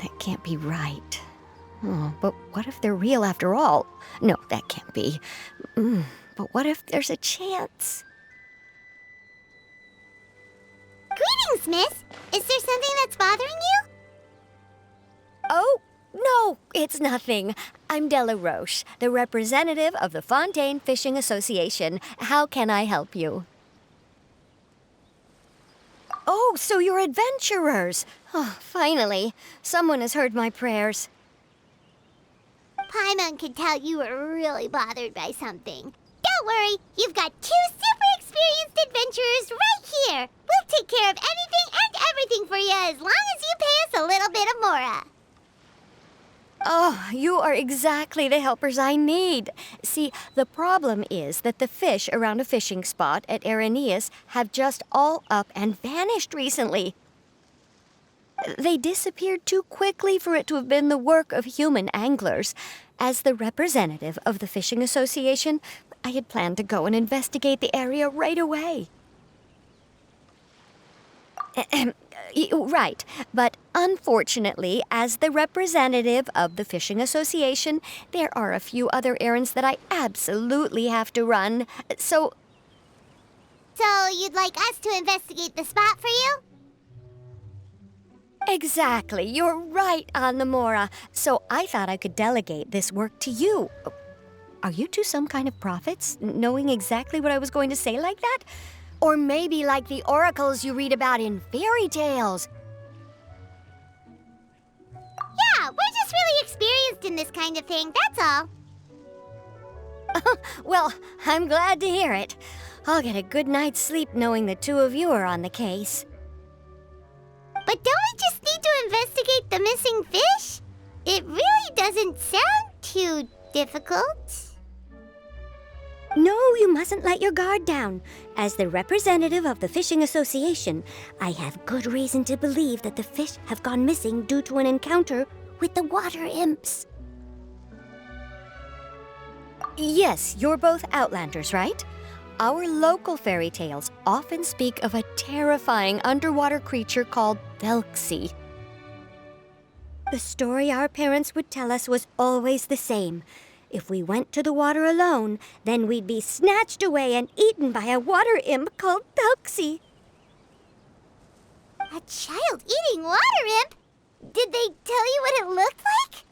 That can't be right. Oh, but what if they're real after all? No, that can't be. But what if there's a chance? Greetings, miss. Is there something that's bothering you? Oh, no, it's nothing. I'm Della Roche, the representative of the Fontaine Fishing Association. How can I help you? Oh, so you're adventurers. Oh, finally. Someone has heard my prayers. Paimon could tell you were really bothered by something. Don't worry, you've got 2 super experienced adventurers right here. We'll take care of anything and everything for you as long as you pay us a little bit of mora. Oh, you are exactly the helpers I need. See, the problem is that the fish around a fishing spot at Erinnyes have just all up and vanished recently. They disappeared too quickly for it to have been the work of human anglers. As the representative of the Fishing Association, I had planned to go and investigate the area right away. Right, but unfortunately, as the representative of the Fishing Association, there are a few other errands that I absolutely have to run, so... So you'd like us to investigate the spot for you? Exactly, you're right on the mora. So I thought I could delegate this work to you. Are you two some kind of prophets, knowing exactly what I was going to say like that? Or maybe like the oracles you read about in fairy tales. Yeah, we're just really experienced in this kind of thing, that's all. Well, I'm glad to hear it. I'll get a good night's sleep knowing the two of you are on the case. But don't we just need to investigate the missing fish? It really doesn't sound too difficult. No, you mustn't let your guard down. As the representative of the Fishing Association, I have good reason to believe that the fish have gone missing due to an encounter with the water imps. Yes, you're both Outlanders, right? Our local fairy tales often speak of a terrifying underwater creature called Thelxie. The story our parents would tell us was always the same. If we went to the water alone, then we'd be snatched away and eaten by a water imp called Thelxie. A child-eating water imp? Did they tell you what it looked like?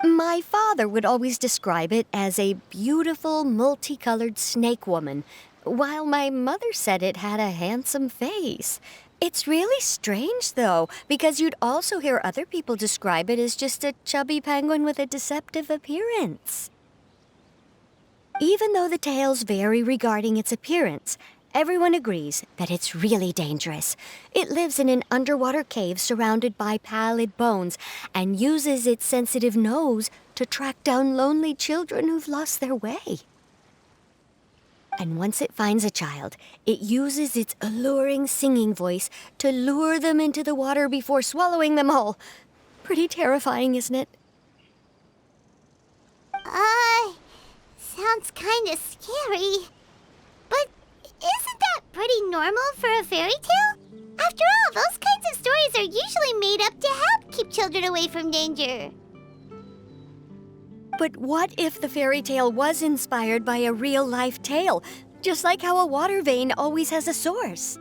My father would always describe it as a beautiful, multicolored snake woman, while my mother said it had a handsome face. It's really strange, though, because you'd also hear other people describe it as just a chubby penguin with a deceptive appearance. Even though the tales vary regarding its appearance, everyone agrees that it's really dangerous. It lives in an underwater cave surrounded by pallid bones and uses its sensitive nose to track down lonely children who've lost their way. And once it finds a child, it uses its alluring singing voice to lure them into the water before swallowing them whole. Pretty terrifying, isn't it? Sounds kinda scary. But isn't that pretty normal for a fairy tale? After all, those kinds of stories are usually made up to help keep children away from danger. But what if the fairy tale was inspired by a real-life tale, just like how a water vein always has a source?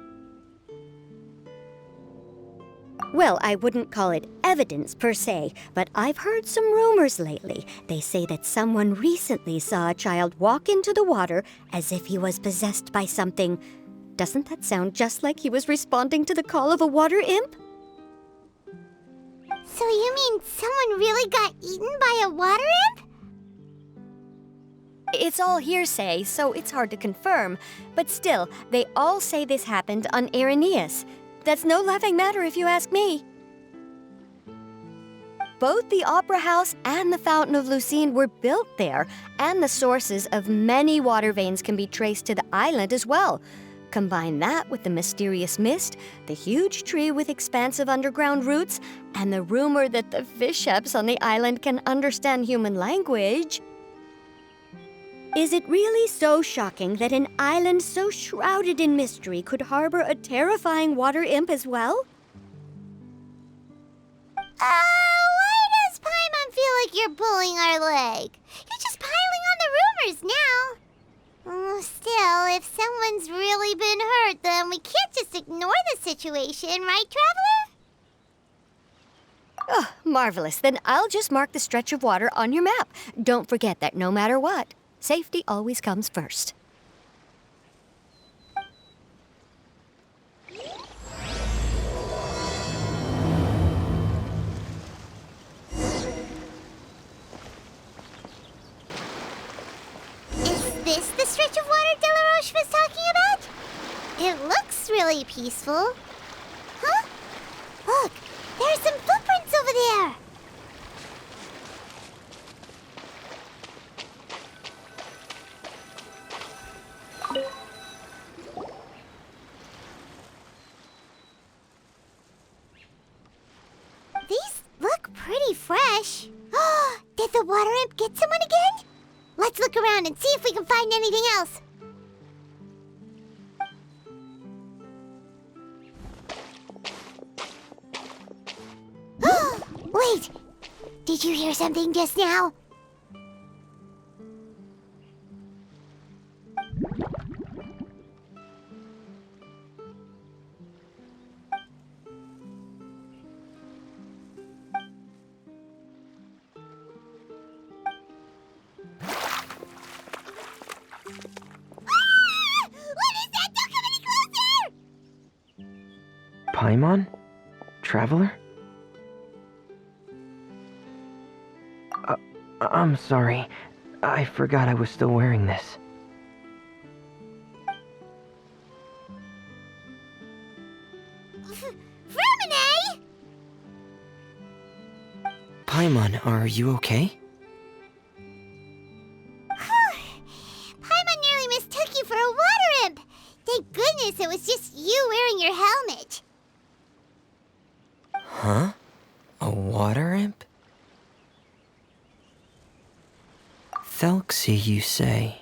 Well, I wouldn't call it evidence per se, but I've heard some rumors lately. They say that someone recently saw a child walk into the water as if he was possessed by something. Doesn't that sound just like he was responding to the call of a water imp? So you mean someone really got eaten by a water imp? It's all hearsay, so it's hard to confirm. But still, they all say this happened on Erinnyes. That's no laughing matter if you ask me. Both the Opera House and the Fountain of Lucine were built there, and the sources of many water veins can be traced to the island as well. Combine that with the mysterious mist, the huge tree with expansive underground roots, and the rumor that the fish sheps on the island can understand human language. Is it really so shocking that an island so shrouded in mystery could harbor a terrifying water imp as well? Why does Paimon feel like you're pulling our leg? You're just piling on the rumors now. Still, if someone's really been hurt, then we can't just ignore the situation, right, Traveler? Oh, marvelous. Then I'll just mark the stretch of water on your map. Don't forget that no matter what, safety always comes first. Is this the stretch of water Delaroche was talking about? It looks really peaceful. Huh? Look, there's some footprints over there. These look pretty fresh. Did the water imp get someone again? Let's look around and see if we can find anything else. Wait! Did you hear something just now? Paimon? Traveler? I'm sorry. I forgot I was still wearing this. Freminet! Paimon, are you okay? Paimon nearly mistook you for a water imp. Thank goodness it was just you wearing your helmet. Huh? A water imp? Thelxie, you say?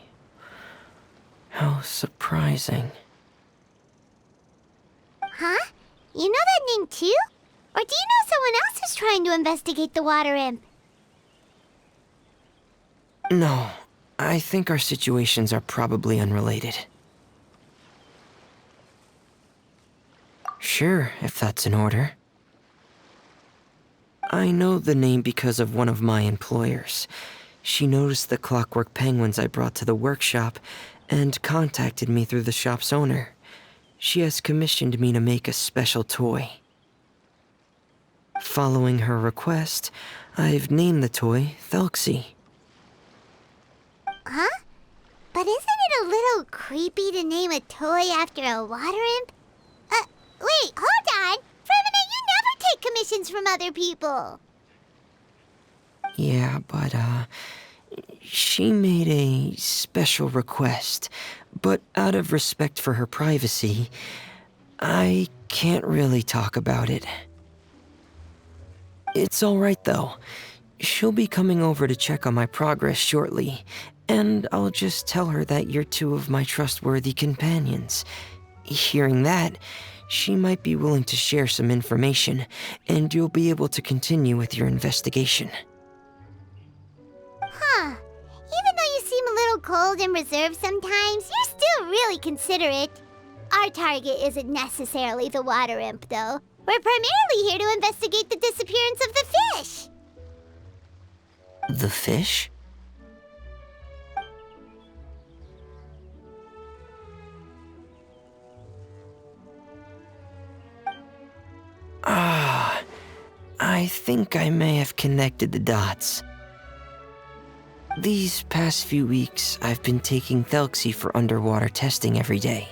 How surprising. Huh? You know that name too? Or do you know someone else who's trying to investigate the water imp? No, I think our situations are probably unrelated. Sure, if that's in order. I know the name because of one of my employers. She noticed the clockwork penguins I brought to the workshop and contacted me through the shop's owner. She has commissioned me to make a special toy. Following her request, I've named the toy Thelxie. Huh? But isn't it a little creepy to name a toy after a water imp? Wait, hold on! Freminet, you never take commissions from other people! Yeah, but, she made a special request, but out of respect for her privacy, I can't really talk about it. It's alright though. She'll be coming over to check on my progress shortly, and I'll just tell her that you're two of my trustworthy companions. Hearing that, she might be willing to share some information, and you'll be able to continue with your investigation. Huh. Even though you seem a little cold and reserved sometimes, you're still really considerate. Our target isn't necessarily the water imp, though. We're primarily here to investigate the disappearance of the fish. The fish? I think I may have connected the dots. These past few weeks, I've been taking Thelxie for underwater testing every day.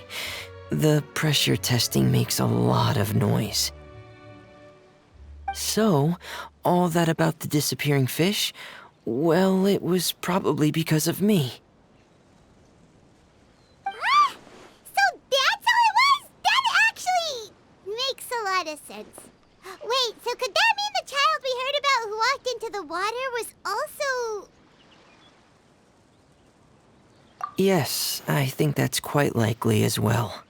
The pressure testing makes a lot of noise. So, all that about the disappearing fish, well, it was probably because of me. So that's how sense. Wait, so could that mean the child we heard about who walked into the water was also... Yes, I think that's quite likely as well.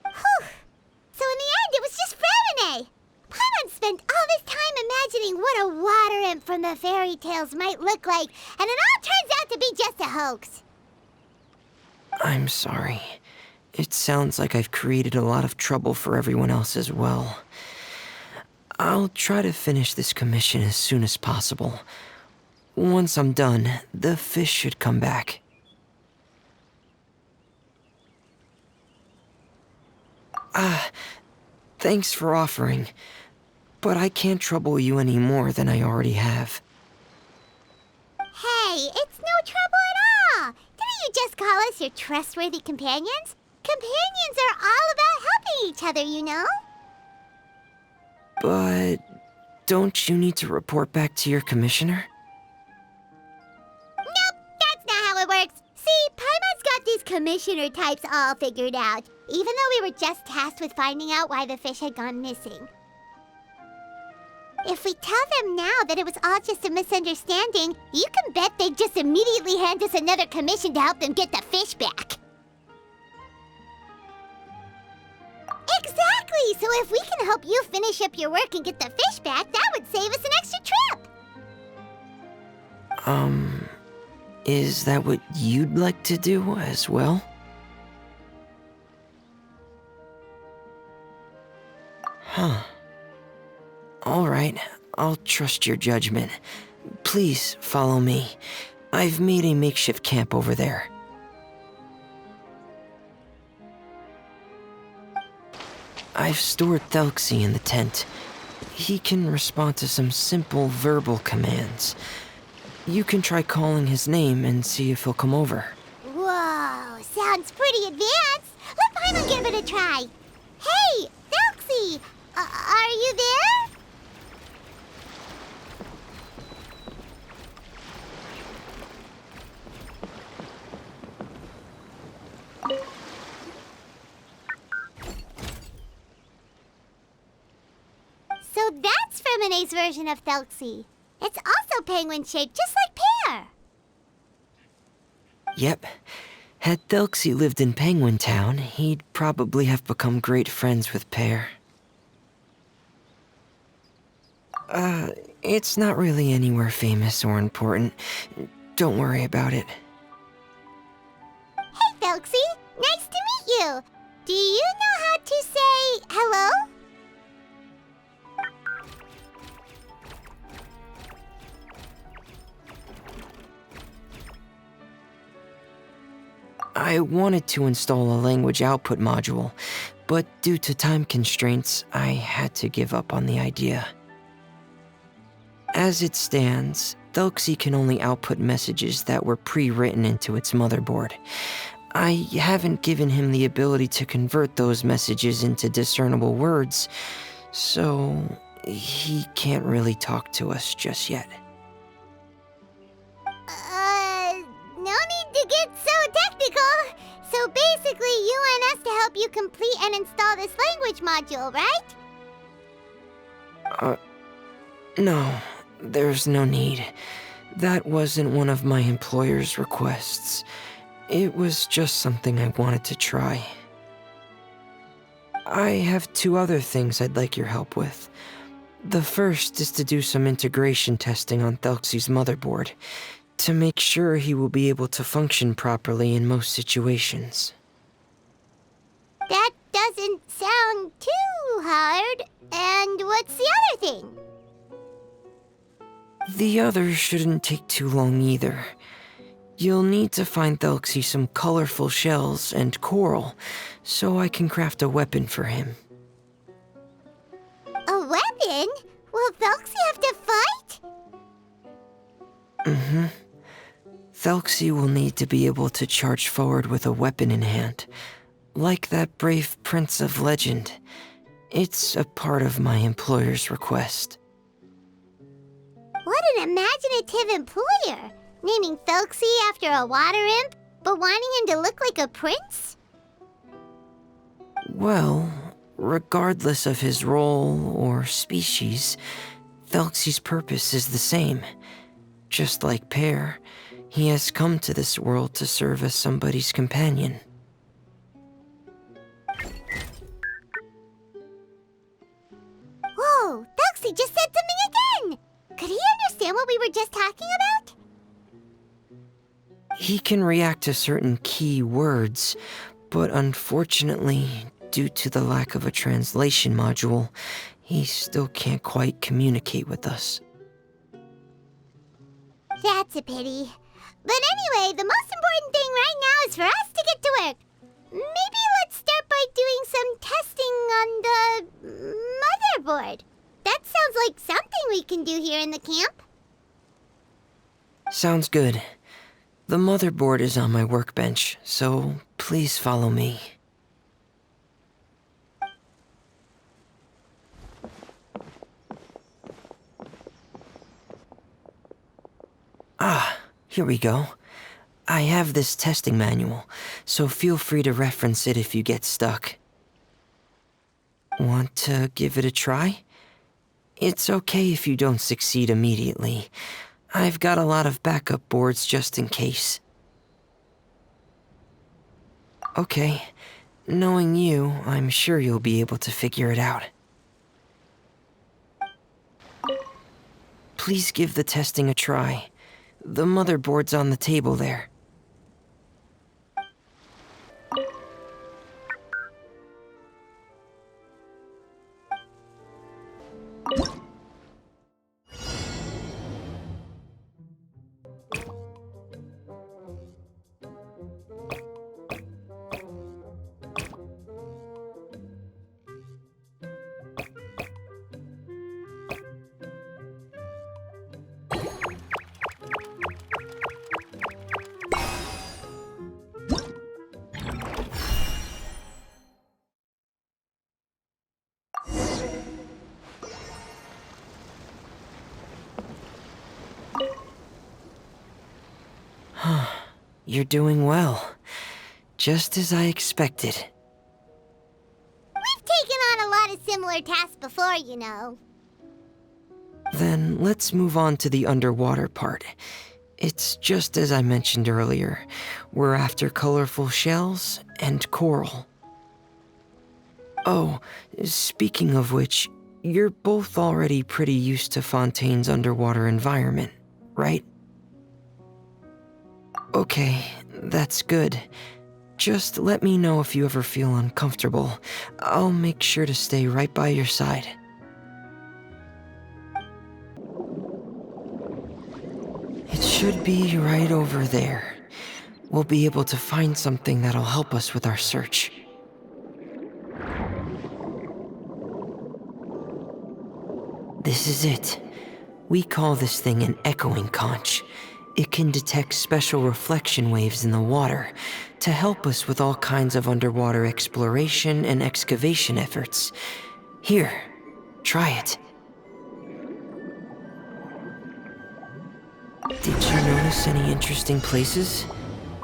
Whew! So in the end, it was just Freminet! Paimon spent all this time imagining what a water imp from the fairy tales might look like, and it all turns out to be just a hoax. I'm sorry. It sounds like I've created a lot of trouble for everyone else as well. I'll try to finish this commission as soon as possible. Once I'm done, the fish should come back. Thanks for offering, but I can't trouble you any more than I already have. Hey, it's no trouble at all! Didn't you just call us your trustworthy companions? Companions are all about helping each other, you know? But don't you need to report back to your commissioner? Nope, that's not how it works. See, Paimon's got these commissioner types all figured out, even though we were just tasked with finding out why the fish had gone missing. If we tell them now that it was all just a misunderstanding, you can bet they'd just immediately hand us another commission to help them get the fish back. Exactly! So if we can help you finish up your work and get the fish back, that would save us an extra trip! Is that what you'd like to do as well? Huh. Alright, I'll trust your judgment. Please follow me. I've made a makeshift camp over there. I've stored Thelxie in the tent. He can respond to some simple verbal commands. You can try calling his name and see if he'll come over. Whoa, sounds pretty advanced. Let Paimon give it a try. Hey, Thelxie, are you there? So that's Freminet's version of Thelxie. It's also penguin-shaped, just like Pear. Yep. Had Thelxie lived in Penguin Town, he'd probably have become great friends with Pear. It's not really anywhere famous or important. Don't worry about it. Hey, Thelxie. Nice to meet you. Do you know how to say hello? I wanted to install a language output module, but due to time constraints, I had to give up on the idea. As it stands, Thelxie can only output messages that were pre-written into its motherboard. I haven't given him the ability to convert those messages into discernible words, so he can't really talk to us just yet. No need to get so technical. So basically, you want us to help you complete and install this language module, right? No, there's no need. That wasn't one of my employer's requests. It was just something I wanted to try. I have 2 other things I'd like your help with. The first is to do some integration testing on Thelxie's motherboard, to make sure he will be able to function properly in most situations. That doesn't sound too hard. And what's the other thing? The other shouldn't take too long either. You'll need to find Thelxie some colorful shells and coral, so I can craft a weapon for him. A weapon? Will Thelxie have to fight? Mm-hmm. Thelxie will need to be able to charge forward with a weapon in hand, like that brave prince of legend. It's a part of my employer's request. What an imaginative employer! Naming Thelxie after a water imp, but wanting him to look like a prince? Well, Regardless of his role or species, Thelxie's purpose is the same. Just like Pear, he has come to this world to serve as somebody's companion. Whoa, Thelxie just said something again! Could he understand what we were just talking about? He can react to certain key words, but unfortunately, due to the lack of a translation module, he still can't quite communicate with us. That's a pity. But anyway, the most important thing right now is for us to get to work. Maybe let's start by doing some testing on the motherboard. That sounds like something we can do here in the camp. Sounds good. The motherboard is on my workbench, so please follow me. Ah, here we go. I have this testing manual, so feel free to reference it if you get stuck. Want to give it a try? It's okay if you don't succeed immediately. I've got a lot of backup boards just in case. Okay, knowing you, I'm sure you'll be able to figure it out. Please give the testing a try. The motherboard's on the table there. You're doing well. Just as I expected. We've taken on a lot of similar tasks before, you know. Then let's move on to the underwater part. It's just as I mentioned earlier. We're after colorful shells and coral. Oh, speaking of which, you're both already pretty used to Fontaine's underwater environment, right? Okay, that's good. Just let me know if you ever feel uncomfortable. I'll make sure to stay right by your side. It should be right over there. We'll be able to find something that'll help us with our search. This is it. We call this thing an echoing conch. It can detect special reflection waves in the water to help us with all kinds of underwater exploration and excavation efforts. Here, try it. Did you notice any interesting places?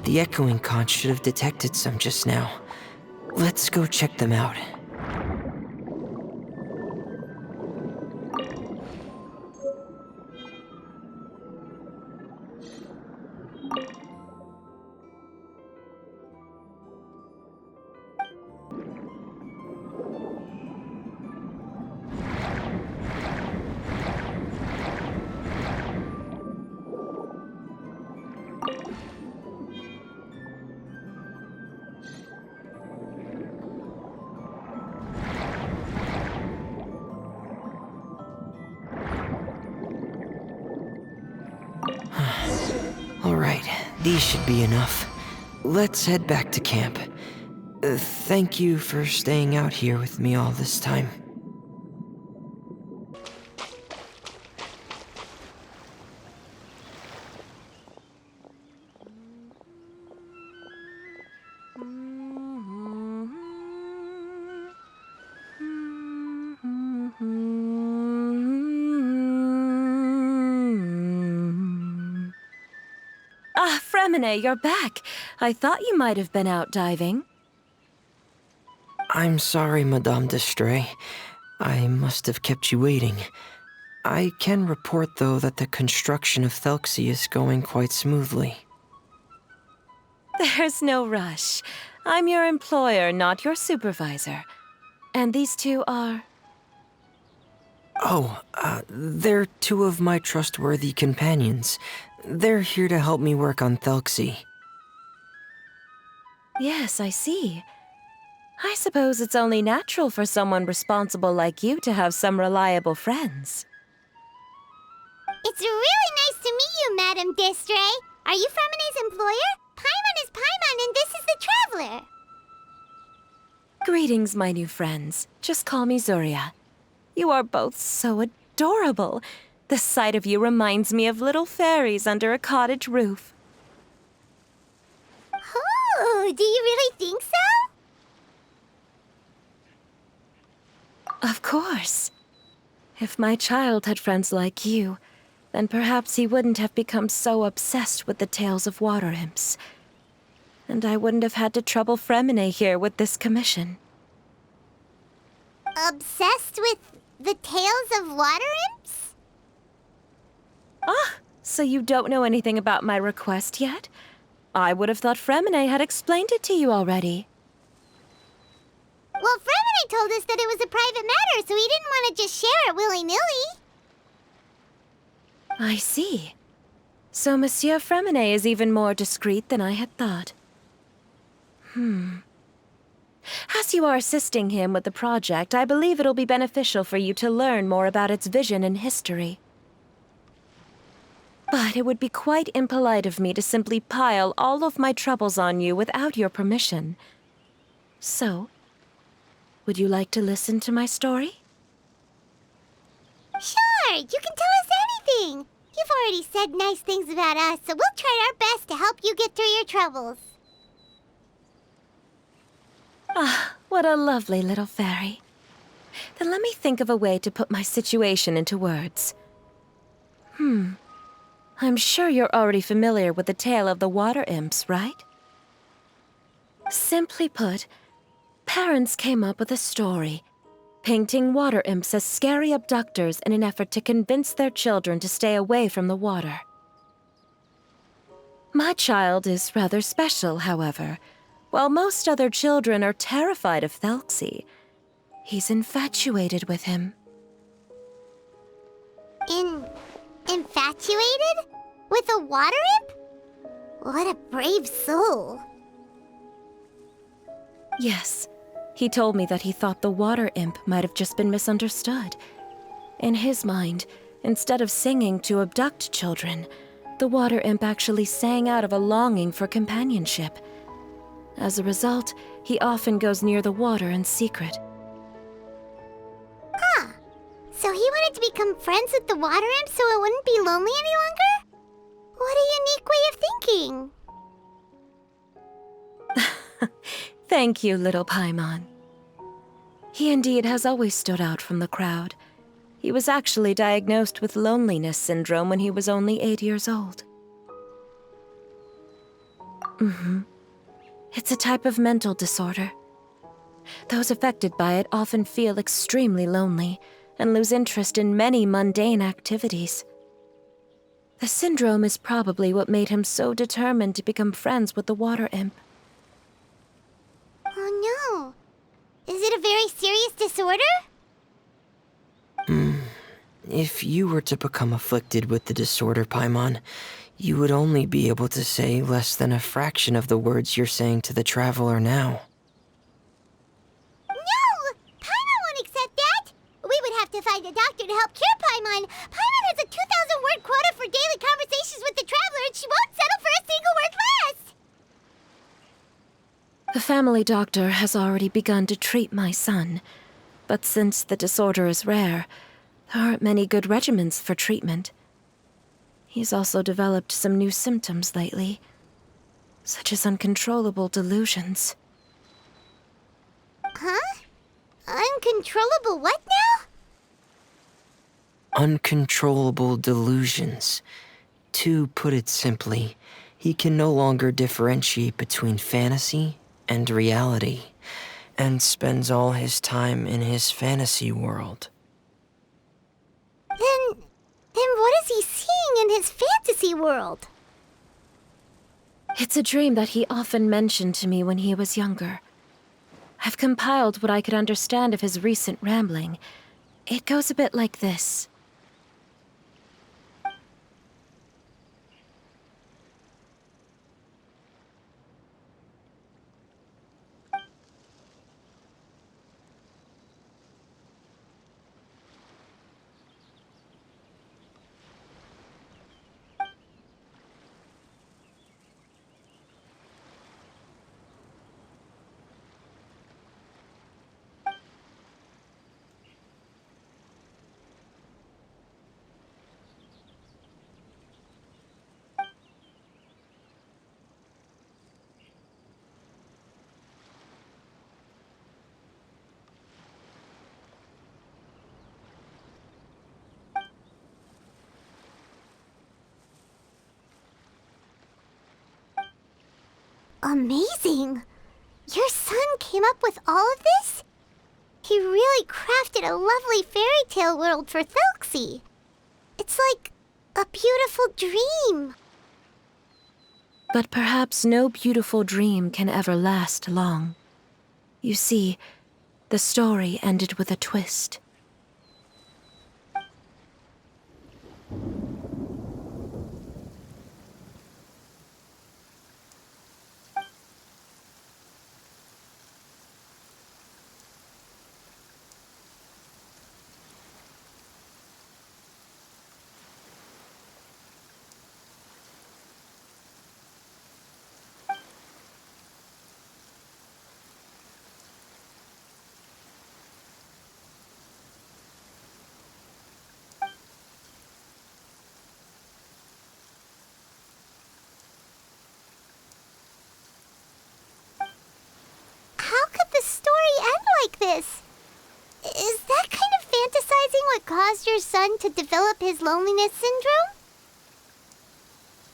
The echoing conch should have detected some just now. Let's go check them out. Alright, these should be enough. Let's head back to camp. Thank you for staying out here with me all this time. Ah, Freminet, you're back. I thought you might have been out diving. I'm sorry, Madame d'Estray. I must have kept you waiting. I can report, though, that the construction of Thelxie is going quite smoothly. There's no rush. I'm your employer, not your supervisor. And these two are... Oh, they're two of my trustworthy companions. They're here to help me work on Thelxie. Yes, I see. I suppose it's only natural for someone responsible like you to have some reliable friends. It's really nice to meet you, Madame d'Estray. Are you Freminet's employer? Paimon is Paimon, and this is the Traveler. Greetings, my new friends. Just call me Zuria. You are both so adorable. The sight of you reminds me of little fairies under a cottage roof. Oh, do you really think so? Of course. If my child had friends like you, then perhaps he wouldn't have become so obsessed with the tales of water imps. And I wouldn't have had to trouble Freminet here with this commission. Obsessed with the tales of water imps? Ah, so you don't know anything about my request yet? I would have thought Freminet had explained it to you already. Well, Freminet told us that it was a private matter, so he didn't want to just share it willy-nilly. I see. So Monsieur Freminet is even more discreet than I had thought. As you are assisting him with the project, I believe it'll be beneficial for you to learn more about its vision and history. But it would be quite impolite of me to simply pile all of my troubles on you without your permission. So, would you like to listen to my story? Sure, you can tell us anything. You've already said nice things about us, so we'll try our best to help you get through your troubles. Ah, what a lovely little fairy. Then let me think of a way to put my situation into words. I'm sure you're already familiar with the tale of the water imps, right? Simply put, parents came up with a story, painting water imps as scary abductors in an effort to convince their children to stay away from the water. My child is rather special, however. While most other children are terrified of Thelxie, he's infatuated with him. Infatuated? With a water imp? What a brave soul. Yes, he told me that he thought the water imp might have just been misunderstood. In his mind, instead of singing to abduct children, the water imp actually sang out of a longing for companionship. As a result, he often goes near the water in secret. Huh. So he wanted to become friends with the water imp so it wouldn't be lonely any longer? What a unique way of thinking. Thank you, little Paimon. He indeed has always stood out from the crowd. He was actually diagnosed with loneliness syndrome when he was only 8 years old. It's a type of mental disorder. Those affected by it often feel extremely lonely and lose interest in many mundane activities. The syndrome is probably what made him so determined to become friends with the water imp. Oh no. Is it a very serious disorder? If you were to become afflicted with the disorder, Paimon, you would only be able to say less than a fraction of the words you're saying to the Traveler now. No! Paimon won't accept that! We would have to find a doctor to help cure Paimon. Paimon has a 2,000-word quota for daily conversations with the Traveler, and she won't settle for a single word less! The family doctor has already begun to treat my son, but since the disorder is rare, there aren't many good regimens for treatment. He's also developed some new symptoms lately, such as uncontrollable delusions. Huh? Uncontrollable what now? Uncontrollable delusions. To put it simply, he can no longer differentiate between fantasy and reality. and spends all his time in his fantasy world. Then what is he seeing in his fantasy world? It's a dream that he often mentioned to me when he was younger. I've compiled what I could understand of his recent rambling. It goes a bit like this. Amazing! Your son came up with all of this? He really crafted a lovely fairy tale world for Thelxie. It's like a beautiful dream. But perhaps no beautiful dream can ever last long. You see, the story ended with a twist. How could the story end like this? Is that kind of fantasizing what caused your son to develop his loneliness syndrome?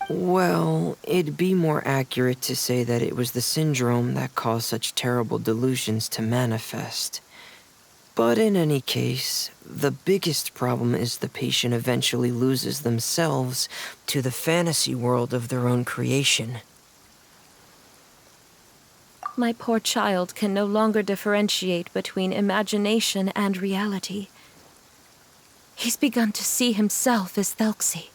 Well, it'd be more accurate to say that it was the syndrome that caused such terrible delusions to manifest. But in any case, the biggest problem is the patient eventually loses themselves to the fantasy world of their own creation. My poor child can no longer differentiate between imagination and reality. He's begun to see himself as Thelxie.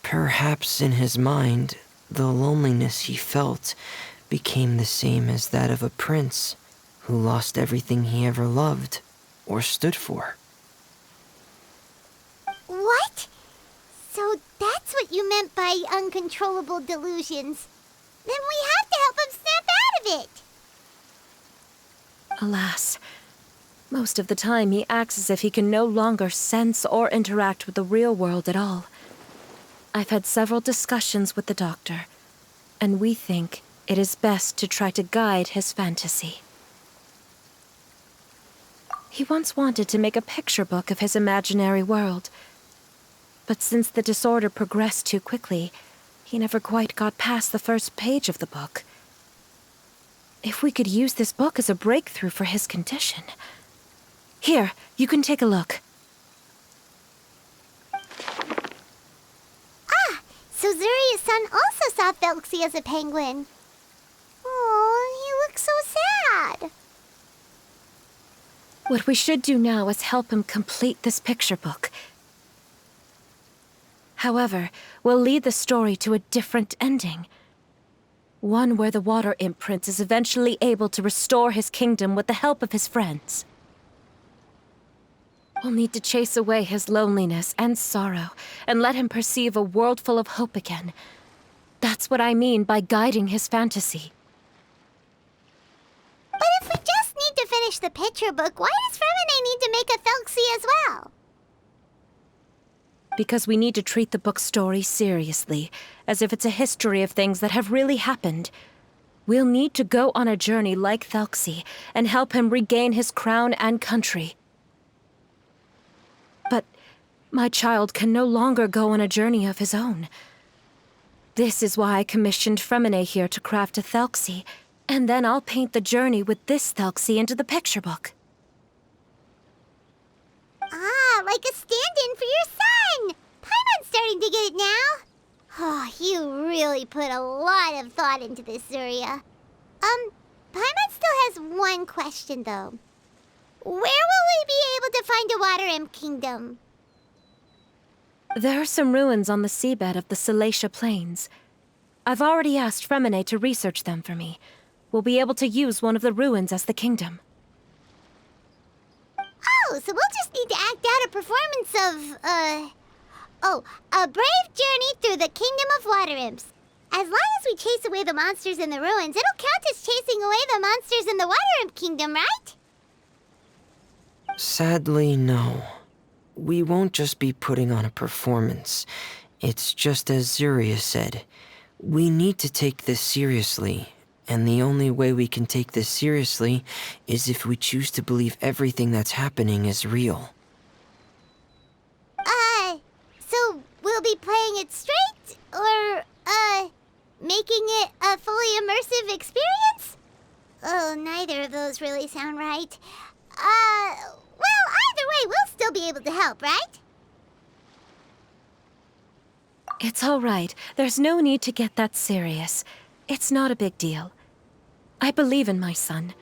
Perhaps in his mind, the loneliness he felt became the same as that of a prince who lost everything he ever loved or stood for. What? So that's what you meant by uncontrollable delusions. Then we have to help him snap out of it. Alas, most of the time he acts as if he can no longer sense or interact with the real world at all. I've had several discussions with the doctor, and we think it is best to try to guide his fantasy. He once wanted to make a picture book of his imaginary world, but since the disorder progressed too quickly, he never quite got past the first page of the book. If we could use this book as a breakthrough for his condition. Here, you can take a look. So Zuri's son also saw Thelxie as a penguin. Oh, he looks so sad. What we should do now is help him complete this picture book. However, we'll lead the story to a different ending. One where the Water Imp Prince is eventually able to restore his kingdom with the help of his friends. We'll need to chase away his loneliness and sorrow, and let him perceive a world full of hope again. That's what I mean by guiding his fantasy. But if we just need to finish the picture book, why does Freminet need to make a Thelxie as well? Because we need to treat the book's story seriously, as if it's a history of things that have really happened. We'll need to go on a journey like Thelxie, and help him regain his crown and country. But my child can no longer go on a journey of his own. This is why I commissioned Freminet here to craft a Thelxie, And then I'll paint the journey with this Thelxie into the picture book. Ah, like a stand-in for your son! Paimon's starting to get it now. Oh, you really put a lot of thought into this, Zuria. Paimon still has one question, though. Where will we be able to find a water imp kingdom? There are some ruins on the seabed of the Salacia Plains. I've already asked Freminet to research them for me. We'll be able to use one of the ruins as the kingdom. Oh, so we'll just need to act out a performance of, a brave journey through the kingdom of water imps. As long as we chase away the monsters in the ruins, it'll count as chasing away the monsters in the water imp kingdom, right? Sadly, no. We won't just be putting on a performance. It's just as Zuria said. We need to take this seriously, and the only way we can take this seriously is if we choose to believe everything that's happening is real. So we'll be playing it straight, or, making it a fully immersive experience? Oh, neither of those really sound right. Well, either way, we'll still be able to help, right? It's all right. There's no need to get that serious. It's not a big deal. I believe in my son.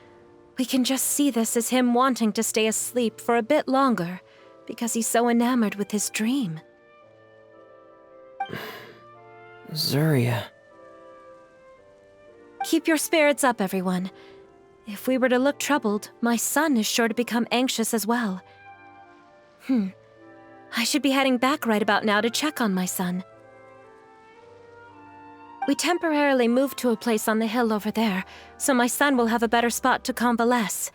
We can just see this as him wanting to stay asleep for a bit longer, because he's so enamored with his dream. Zuria. Keep your spirits up, everyone. If we were to look troubled, my son is sure to become anxious as well. I should be heading back right about now to check on my son. We temporarily moved to a place on the hill over there, so my son will have a better spot to convalesce.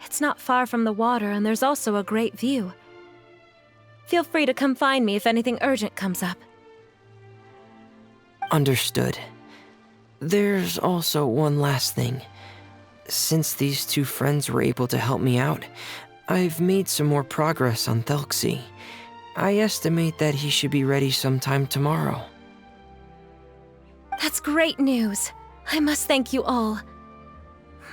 It's not far from the water, and there's also a great view. Feel free to come find me if anything urgent comes up. Understood. There's also one last thing. Since these two friends were able to help me out, I've made some more progress on Thelxie. I estimate that he should be ready sometime tomorrow. That's great news. I must thank you all.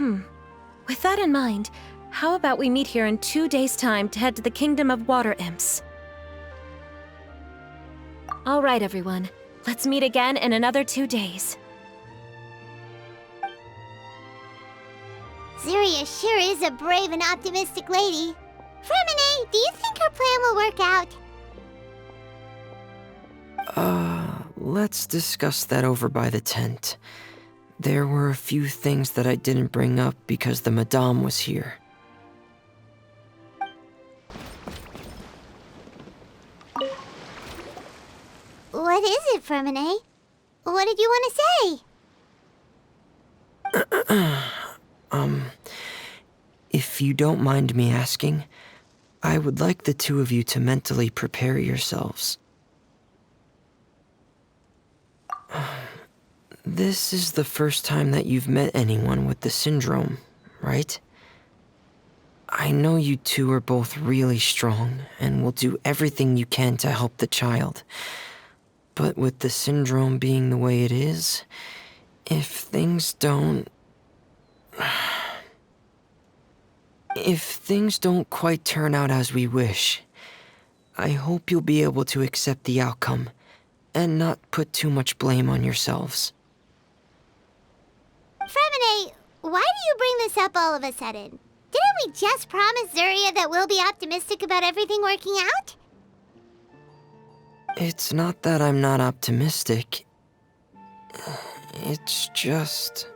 With that in mind, how about we meet here in 2 days' time to head to the Kingdom of Water Imps? All right, everyone. Let's meet again in another 2 days. Zuria sure is a brave and optimistic lady. Freminet, do you think her plan will work out? Let's discuss that over by the tent. There were a few things that I didn't bring up because the Madame was here. What is it, Freminet? What did you want to say? If you don't mind me asking, I would like the two of you to mentally prepare yourselves. This is the first time that you've met anyone with the syndrome, right? I know you two are both really strong and will do everything you can to help the child. But with the syndrome being the way it is, if things don't quite turn out as we wish, I hope you'll be able to accept the outcome and not put too much blame on yourselves. Freminet, why do you bring this up all of a sudden? Didn't we just promise Zuria that we'll be optimistic about everything working out? It's not that I'm not optimistic. It's just...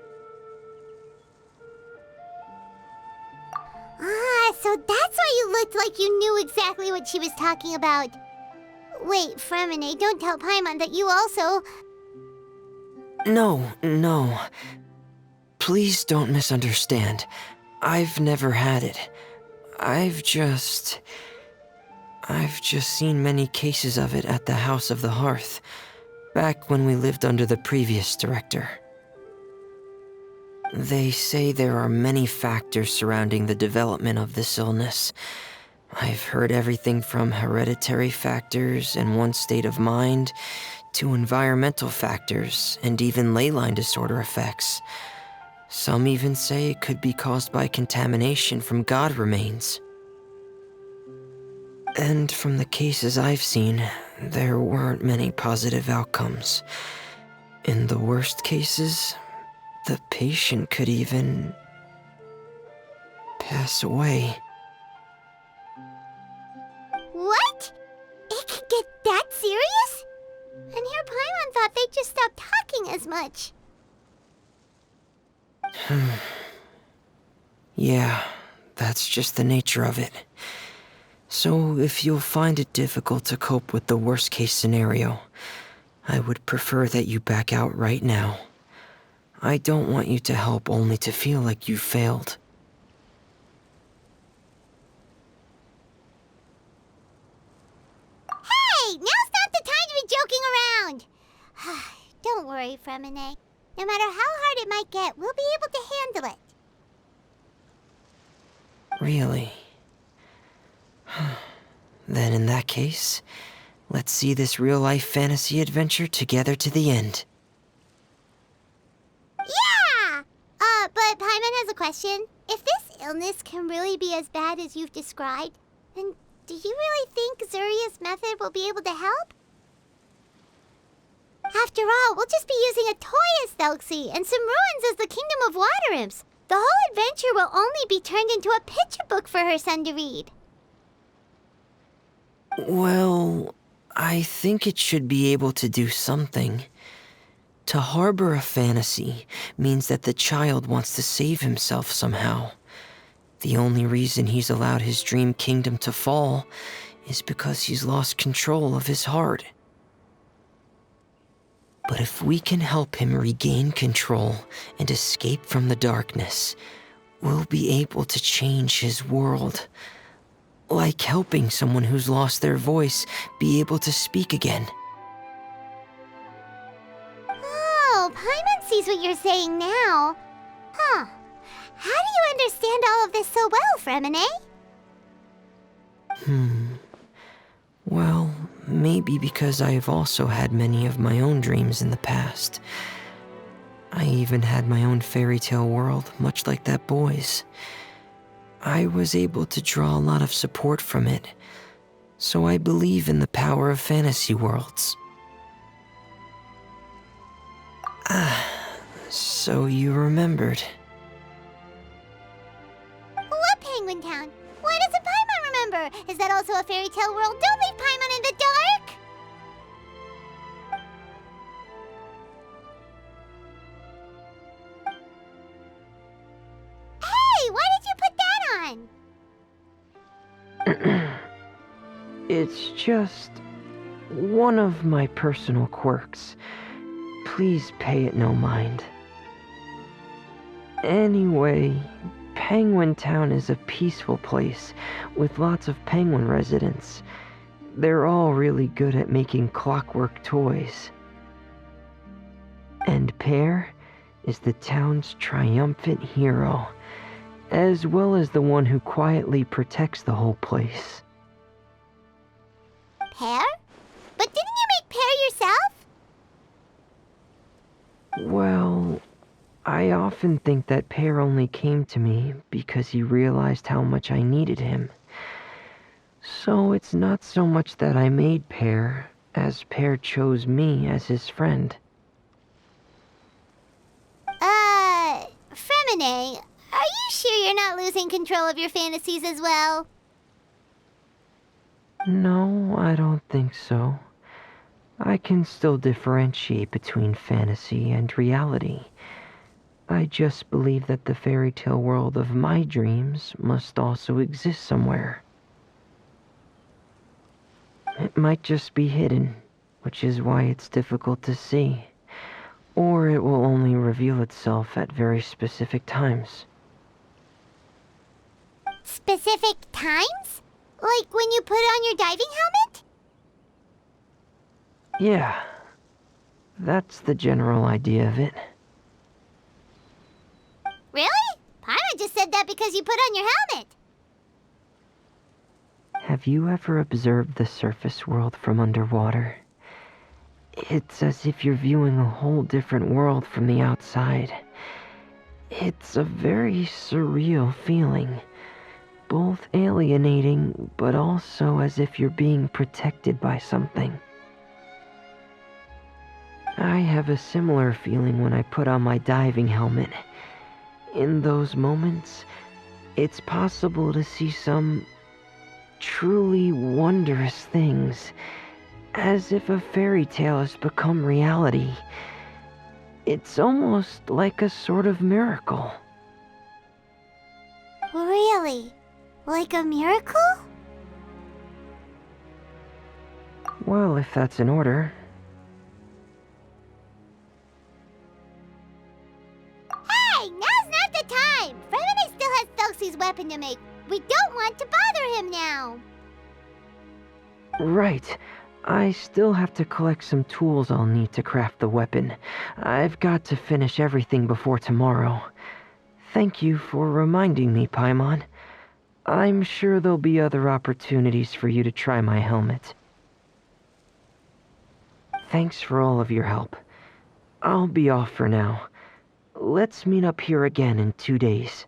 So that's why you looked like you knew exactly what she was talking about. Wait, Freminet, don't tell Paimon that you also... No. Please don't misunderstand. I've never had it. I've just seen many cases of it at the House of the Hearth, back when we lived under the previous director. They say there are many factors surrounding the development of this illness. I've heard everything from hereditary factors and one's state of mind, to environmental factors and even ley line disorder effects. Some even say it could be caused by contamination from god remains. And from the cases I've seen, there weren't many positive outcomes. In the worst cases, the patient could even pass away. What? It could get that serious? And here Paimon thought they'd just stop talking as much. Yeah, that's just the nature of it. So if you'll find it difficult to cope with the worst case scenario, I would prefer that you back out right now. I don't want you to help only to feel like you failed. Hey, now's not the time to be joking around. Don't worry, Freminet. No matter how hard it might get, we'll be able to handle it. Really? Then in that case, let's see this real-life fantasy adventure together to the end. Yeah! But Paimon has a question. If this illness can really be as bad as you've described, then do you really think Zuria's method will be able to help? After all, we'll just be using a toy as Thelxie and some ruins as the Kingdom of Water Imps. The whole adventure will only be turned into a picture book for her son to read. Well, I think it should be able to do something. To harbor a fantasy means that the child wants to save himself somehow. The only reason he's allowed his dream kingdom to fall is because he's lost control of his heart. But if we can help him regain control and escape from the darkness, we'll be able to change his world. Like helping someone who's lost their voice be able to speak again. Oh, Paimon sees what you're saying now. Huh. How do you understand all of this so well, Freminet? Well, maybe because I have also had many of my own dreams in the past. I even had my own fairy tale world, much like that boy's. I was able to draw a lot of support from it, so I believe in the power of fantasy worlds. So you remembered. What Penguin Town? Why doesn't Paimon remember? Is that also a fairy tale world? Don't leave Paimon in the dark! Hey, why did you put that on? It's just one of my personal quirks. Please pay it no mind. Anyway, Penguin Town is a peaceful place with lots of penguin residents. They're all really good at making clockwork toys. And Pear is the town's triumphant hero, as well as the one who quietly protects the whole place. Pear? But didn't you make Pear yourself? Well, I often think that Pear only came to me because he realized how much I needed him. So it's not so much that I made Pear, as Pear chose me as his friend. Freminet, are you sure you're not losing control of your fantasies as well? No, I don't think so. I can still differentiate between fantasy and reality. I just believe that the fairy tale world of my dreams must also exist somewhere. It might just be hidden, which is why it's difficult to see. Or it will only reveal itself at very specific times. Specific times? Like when you put on your diving helmet? Yeah, that's the general idea of it. Really? Paimon just said that because you put on your helmet. Have you ever observed the surface world from underwater? It's as if you're viewing a whole different world from the outside. It's a very surreal feeling. Both alienating, but also as if you're being protected by something. I have a similar feeling when I put on my diving helmet. In those moments, it's possible to see some truly wondrous things, as if a fairy tale has become reality. It's almost like a sort of miracle. Really? Like a miracle? Well, if that's in order. Hey, now's not the time! Freminet still has Thelxie's weapon to make. We don't want to bother him now. Right. I still have to collect some tools I'll need to craft the weapon. I've got to finish everything before tomorrow. Thank you for reminding me, Paimon. I'm sure there'll be other opportunities for you to try my helmet. Thanks for all of your help. I'll be off for now. Let's meet up here again in 2 days.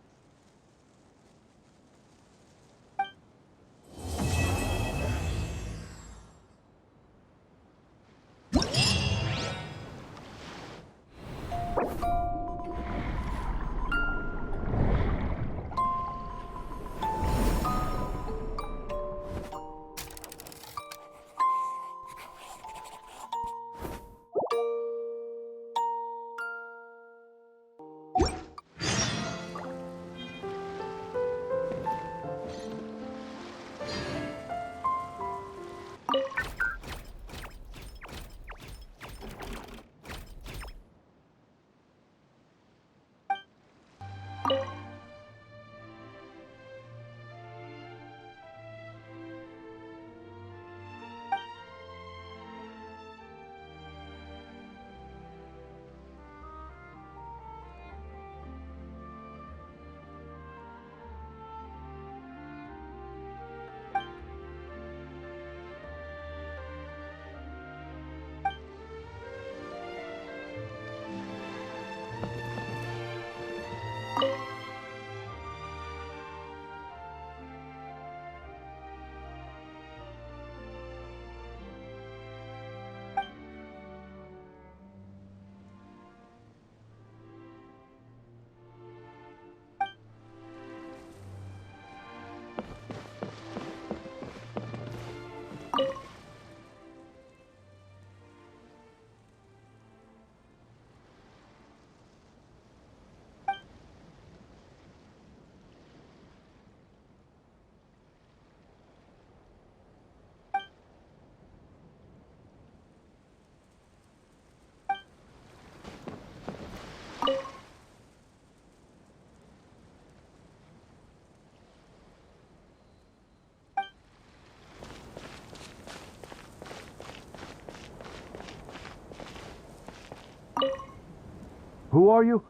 Who are you?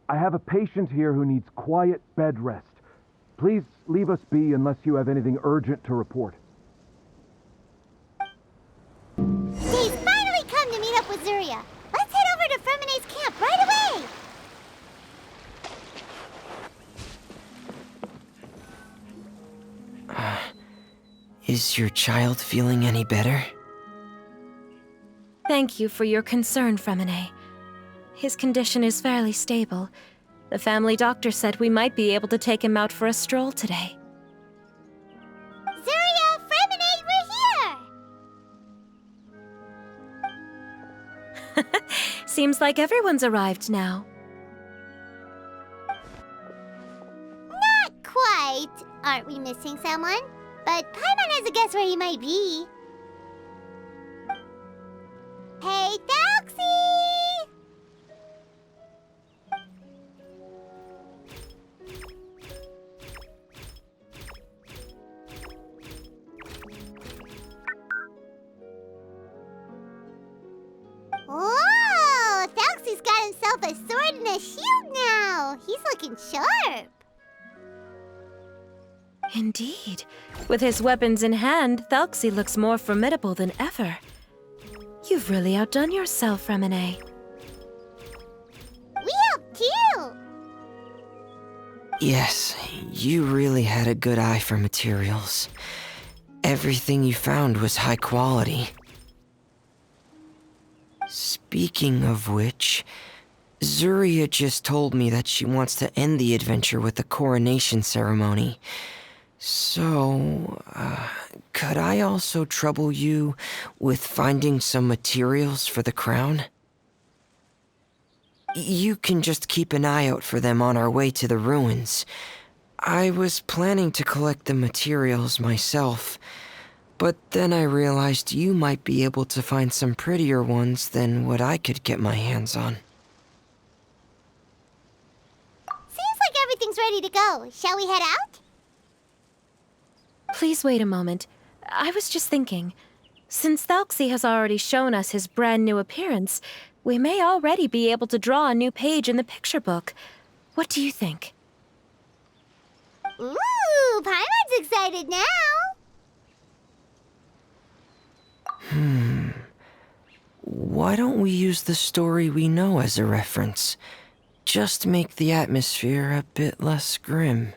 I have a patient here who needs quiet bed rest. Please leave us be unless you have anything urgent to report. He's finally come to meet up with Zuria. Let's head over to Freminet's camp right away! Is your child feeling any better? Thank you for your concern, Freminet. His condition is fairly stable. The family doctor said we might be able to take him out for a stroll today. Zuria, Freminet, we're here! Seems like everyone's arrived now. Not quite. Aren't we missing someone? But Paimon has a guess where he might be. Hey, Thelxie! Whoa! Thelxie's got himself a sword and a shield now! He's looking sharp! Indeed. With his weapons in hand, Thelxie looks more formidable than ever. You've really outdone yourself, Freminet. We helped too! Yes, you really had a good eye for materials. Everything you found was high quality. Speaking of which, Zuria just told me that she wants to end the adventure with a coronation ceremony. So, could I also trouble you with finding some materials for the crown? You can just keep an eye out for them on our way to the ruins. I was planning to collect the materials myself, but then I realized you might be able to find some prettier ones than what I could get my hands on. Seems like everything's ready to go. Shall we head out? Please wait a moment. I was just thinking. Since Thelxie has already shown us his brand new appearance, we may already be able to draw a new page in the picture book. What do you think? Ooh, Paimon's excited now. Why don't we use the story we know as a reference? Just make the atmosphere a bit less grim.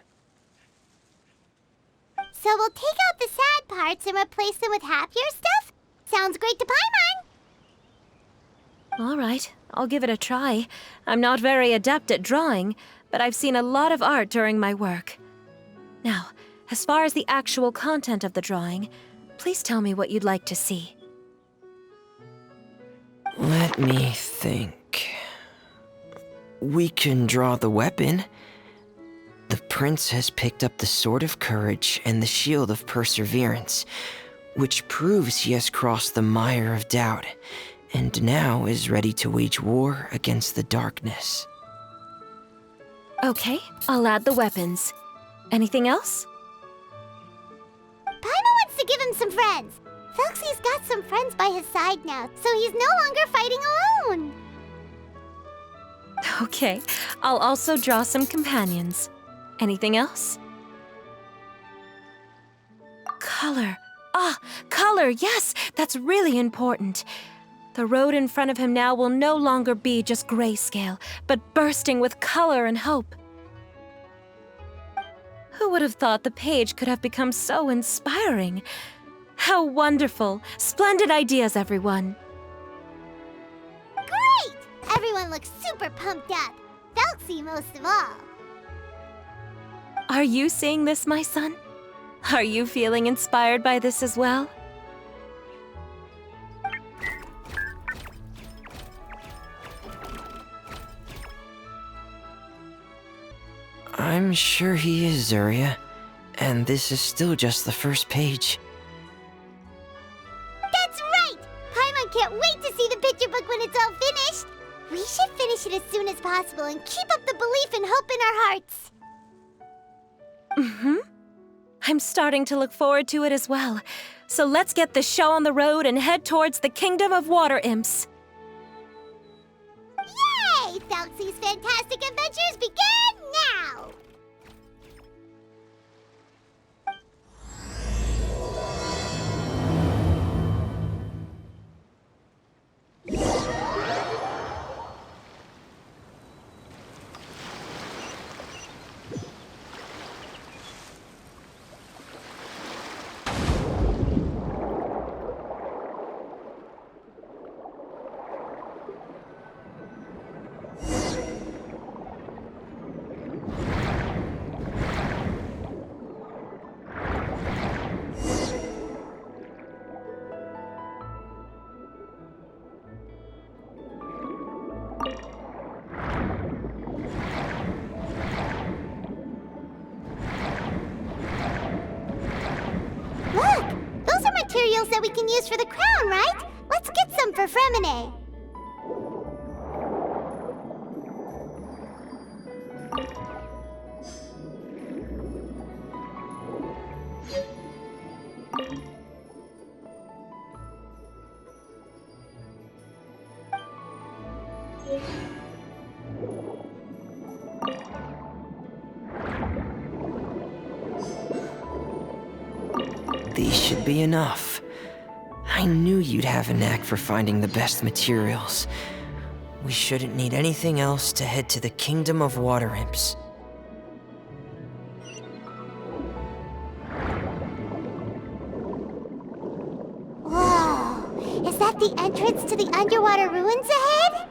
So we'll take out the sad parts and replace them with happier stuff? Sounds great to Paimon. All right, I'll give it a try. I'm not very adept at drawing, but I've seen a lot of art during my work. Now, as far as the actual content of the drawing, please tell me what you'd like to see. Let me think. We can draw the weapon. The prince has picked up the Sword of Courage and the Shield of Perseverance, which proves he has crossed the mire of doubt, and now is ready to wage war against the darkness. Okay, I'll add the weapons. Anything else? Paimon wants to give him some friends. Thelxie's got some friends by his side now, so he's no longer fighting alone. Okay, I'll also draw some companions. Anything else? Color. Color, yes! That's really important. The road in front of him now will no longer be just grayscale, but bursting with color and hope. Who would have thought the page could have become so inspiring? How wonderful! Splendid ideas, everyone! Great! Everyone looks super pumped up. Thelxie most of all. Are you seeing this, my son? Are you feeling inspired by this as well? I'm sure he is, Zuria. And this is still just the first page. That's right! Paimon can't wait to see the picture book when it's all finished. We should finish it as soon as possible and keep up the belief and hope in our hearts. I'm starting to look forward to it as well. So let's get the show on the road and head towards the Kingdom of Water Imps. Yay! Thelxie's fantastic adventures begin now! Materials that we can use for the crown, right? Let's get some for Freminet. These should be enough. I knew you'd have a knack for finding the best materials. We shouldn't need anything else to head to the Kingdom of Water Imps. that the entrance to the underwater ruins ahead?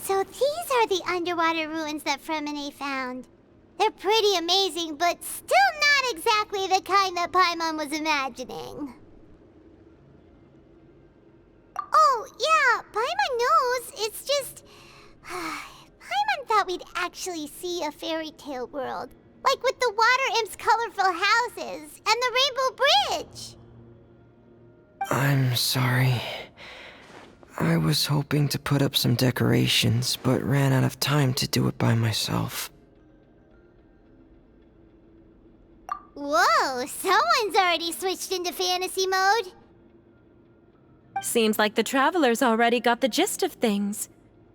So these are the underwater ruins that Freminet found. They're pretty amazing, but still not exactly the kind that Paimon was imagining. Oh, yeah, Paimon knows. It's just... Paimon thought we'd actually see a fairy tale world. Like with the water imp's colorful houses and the rainbow bridge. I'm sorry. I was hoping to put up some decorations, but ran out of time to do it by myself. Whoa, someone's already switched into fantasy mode. Seems like the travelers already got the gist of things.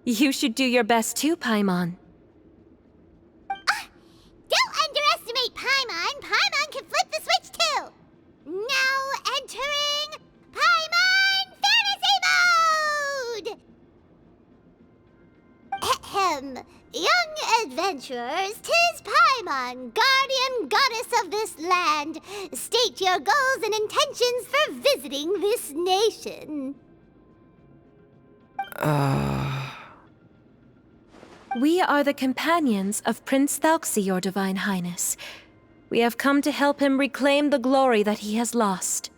You should do your best too, Paimon. Don't underestimate Paimon. Paimon can flip the switch too. Now entering Paimon Fantasy Mode! Ahem. Young adventurers, 'tis Paimon, guardian goddess of this land. State your goals and intentions for visiting this nation. We are the companions of Prince Thelxie, your Divine Highness. We have come to help him reclaim the glory that he has lost.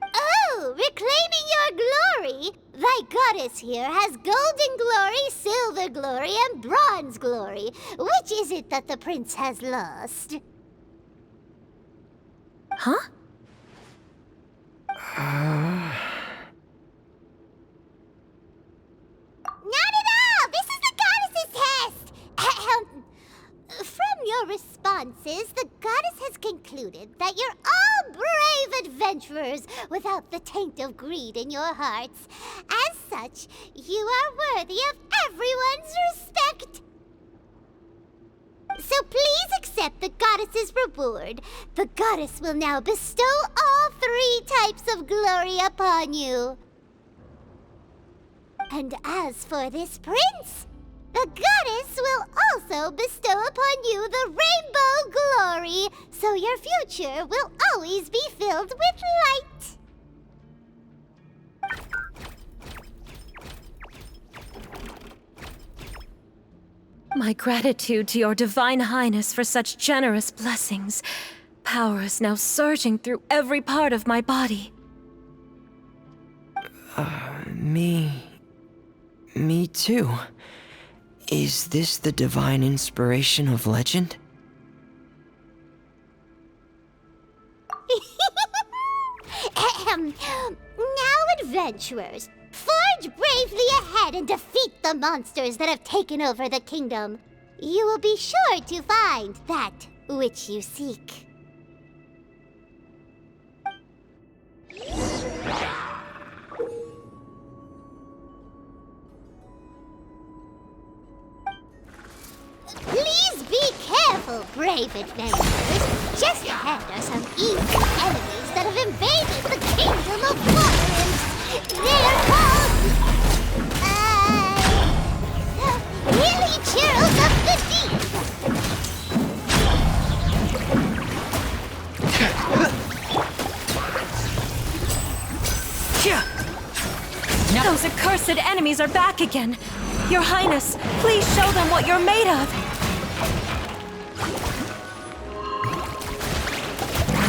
Oh, reclaiming your glory? Thy goddess here has golden glory, silver glory, and bronze glory. Which is it that the prince has lost? Huh? Not at all! This is the goddess's test! Ahem. From your responses, the goddess has concluded that you're all brave adventurers without the taint of greed in your hearts. As such, you are worthy of everyone's respect. So please accept the goddess's reward. The goddess will now bestow all 3 types of glory upon you. And as for this prince, the goddess will also bestow upon you the rainbow glory, so your future will always be filled with light. My gratitude to your Divine Highness for such generous blessings. Power is now surging through every part of my body. Me too. Is this the divine inspiration of legend? Ahem. Now, adventurers, forge bravely ahead and defeat the monsters that have taken over the kingdom. You will be sure to find that which you seek. Please be careful, brave adventurers. Just ahead are some evil enemies that have invaded the kingdom of water imps. They're called... Hilly Churls of the Deep. Those accursed enemies are back again. Your Highness, please show them what you're made of.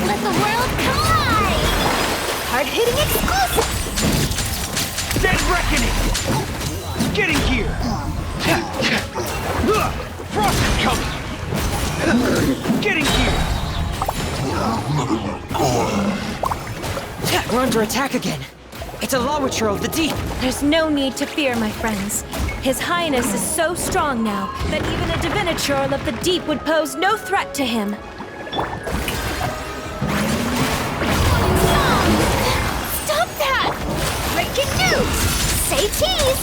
Let the world collide! Hard-hitting exclusive! Dead reckoning! Getting here! Frost is coming! Getting here! We're under attack again. It's a Lawitcher of the deep. There's no need to fear, my friends. His Highness is so strong now that even a Diviniture of the deep would pose no threat to him. Stop that! Breaking news! Say cheese!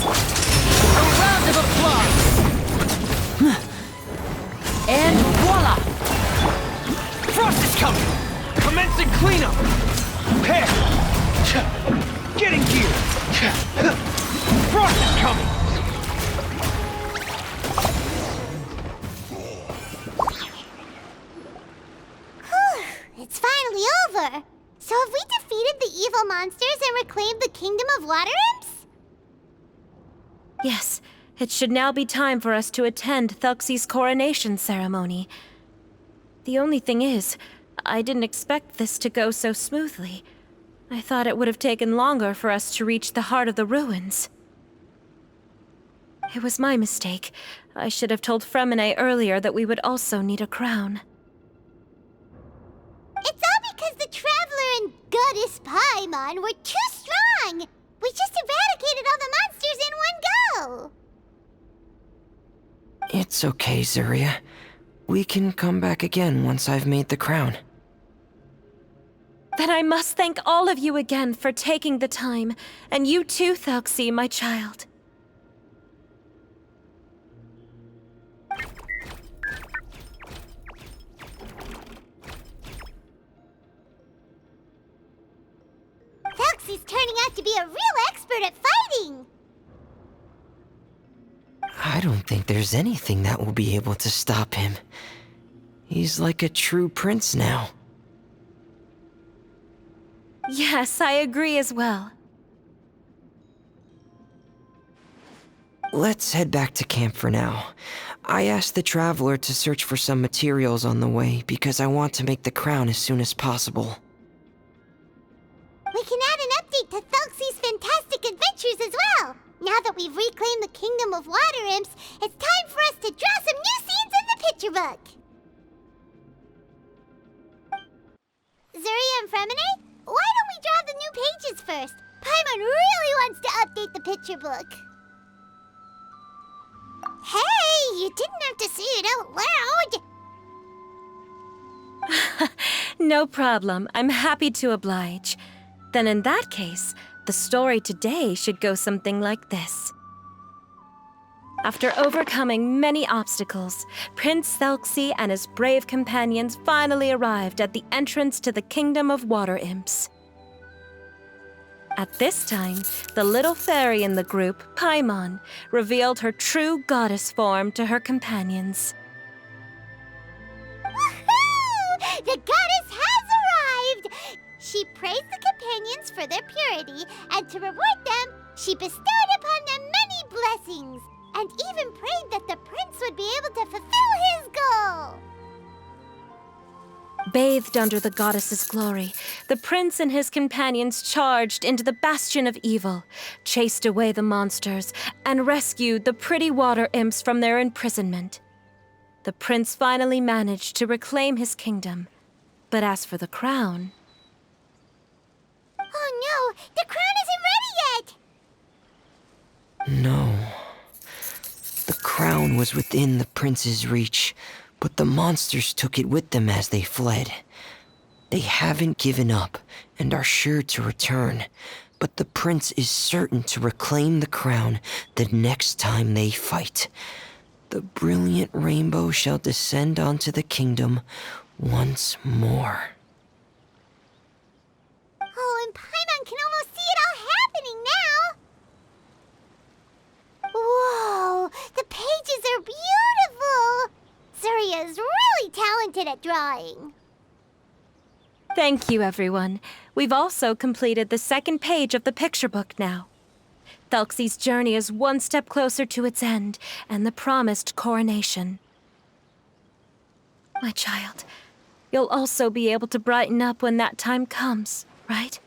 A round of applause! And voila! Frost is coming! Commencing cleanup! monsters and reclaimed the Kingdom of Water Imps? Yes, it should now be time for us to attend Thelxie's coronation ceremony. The only thing is, I didn't expect this to go so smoothly. I thought it would have taken longer for us to reach the heart of the ruins. It was my mistake. I should have told Freminet earlier that we would also need a crown. It's all because the Traveler and Goddess Paimon were too strong! We just eradicated all the monsters in one go! It's okay, Zuria. We can come back again once I've made the crown. Then I must thank all of you again for taking the time, and you too, Thelxie, my child. Thelxie's turning out to be a real expert at fighting! I don't think there's anything that will be able to stop him. He's like a true prince now. Yes, I agree as well. Let's head back to camp for now. I asked the Traveler to search for some materials on the way because I want to make the crown as soon as possible. We can add an update to Thelxie's fantastic adventures as well! Now that we've reclaimed the Kingdom of Water Imps, it's time for us to draw some new scenes in the picture book! Zuria and Freminet, why don't we draw the new pages first? Paimon really wants to update the picture book. Hey, you didn't have to say it out loud! No problem. I'm happy to oblige. Then in that case, the story today should go something like this. After overcoming many obstacles, Prince Thelxie and his brave companions finally arrived at the entrance to the Kingdom of Water Imps. At this time, the little fairy in the group, Paimon, revealed her true goddess form to her companions. Woohoo! The goddess has arrived! She praised the companions for their purity, and to reward them, she bestowed upon them many blessings, and even prayed that the prince would be able to fulfill his goal. Bathed under the goddess's glory, the prince and his companions charged into the bastion of evil, chased away the monsters, and rescued the pretty water imps from their imprisonment. The prince finally managed to reclaim his kingdom, but as for the crown... Oh no, the crown isn't ready yet! No. The crown was within the prince's reach, but the monsters took it with them as they fled. They haven't given up and are sure to return, but the prince is certain to reclaim the crown the next time they fight. The brilliant rainbow shall descend onto the kingdom once more. Oh, and Paimon can almost see it all happening now! Whoa, the pages are beautiful! Zuria is really talented at drawing. Thank you, everyone. We've also completed the second page of the picture book now. Thelxie's journey is one step closer to its end, and the promised coronation. My child, you'll also be able to brighten up when that time comes, right?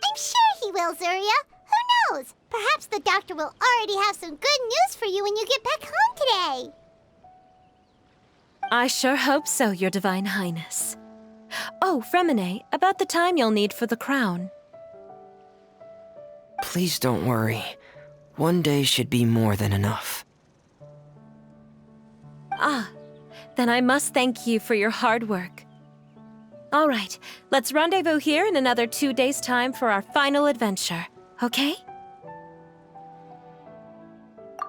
I'm sure he will, Zuria. Who knows? Perhaps the doctor will already have some good news for you when you get back home today. I sure hope so, Your Divine Highness. Oh, Freminet, about the time you'll need for the crown. Please don't worry. One day should be more than enough. Ah, then I must thank you for your hard work. All right, let's rendezvous here in another 2 days' time for our final adventure, okay?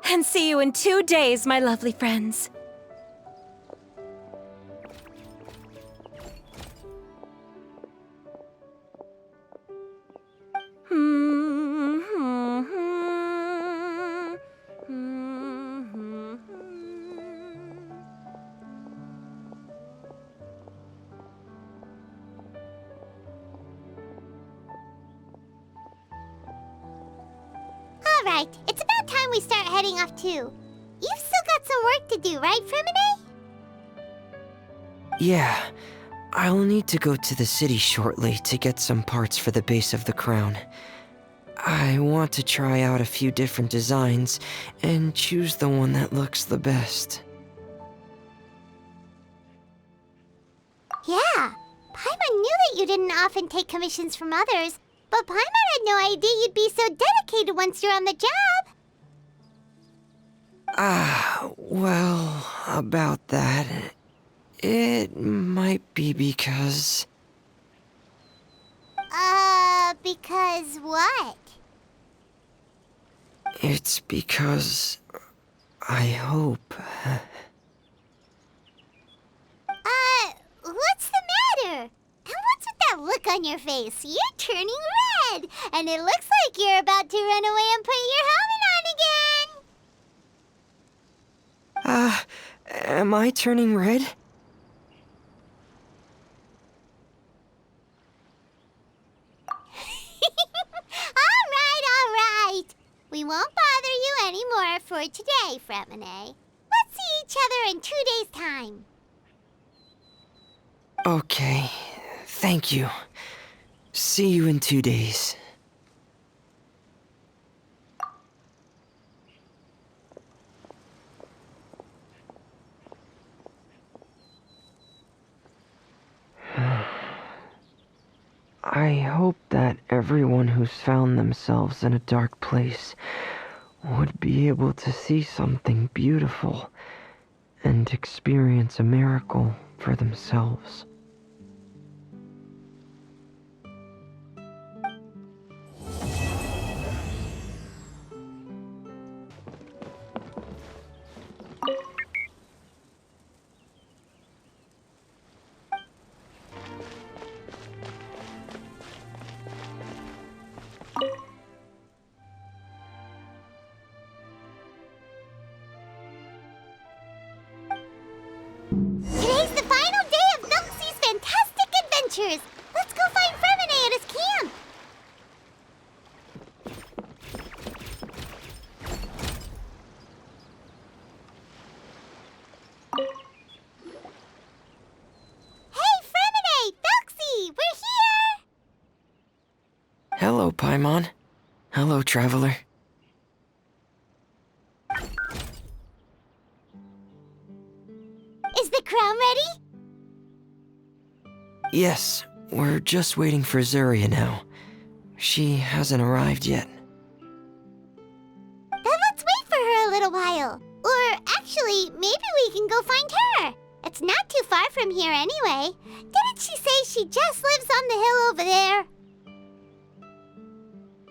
And see you in 2 days, my lovely friends. perfect. It's about time we start heading off too. You've still got some work to do, right, Freminet? Yeah, I'll need to go to the city shortly to get some parts for the base of the crown. I want to try out a few different designs and choose the one that looks the best. Yeah, Paimon knew that you didn't often take commissions from others, but Paimon had no idea you'd be so dedicated once you're on the job. Well, about that, it might be because... Because what? It's because... I hope... What's the matter? And what's with that look on your face? You're turning red, and it looks like you're about to run away and put your helmet on again. Am I turning red? All right. We won't bother you anymore for today, Freminet. Let's see each other in 2 days' time. Okay, thank you. See you in 2 days. I hope that everyone who's found themselves in a dark place would be able to see something beautiful and experience a miracle for themselves. Today's the final day of Thelxie's fantastic adventures. Let's go find Freminet at his camp. Hey, Freminet! Thelxie! We're here! Hello, Paimon. Hello, traveler. Is the crown ready? Yes, we're just waiting for Zuria now. She hasn't arrived yet. Then let's wait for her a little while. Or actually, maybe we can go find her. It's not too far from here anyway. Didn't she say she just lives on the hill over there?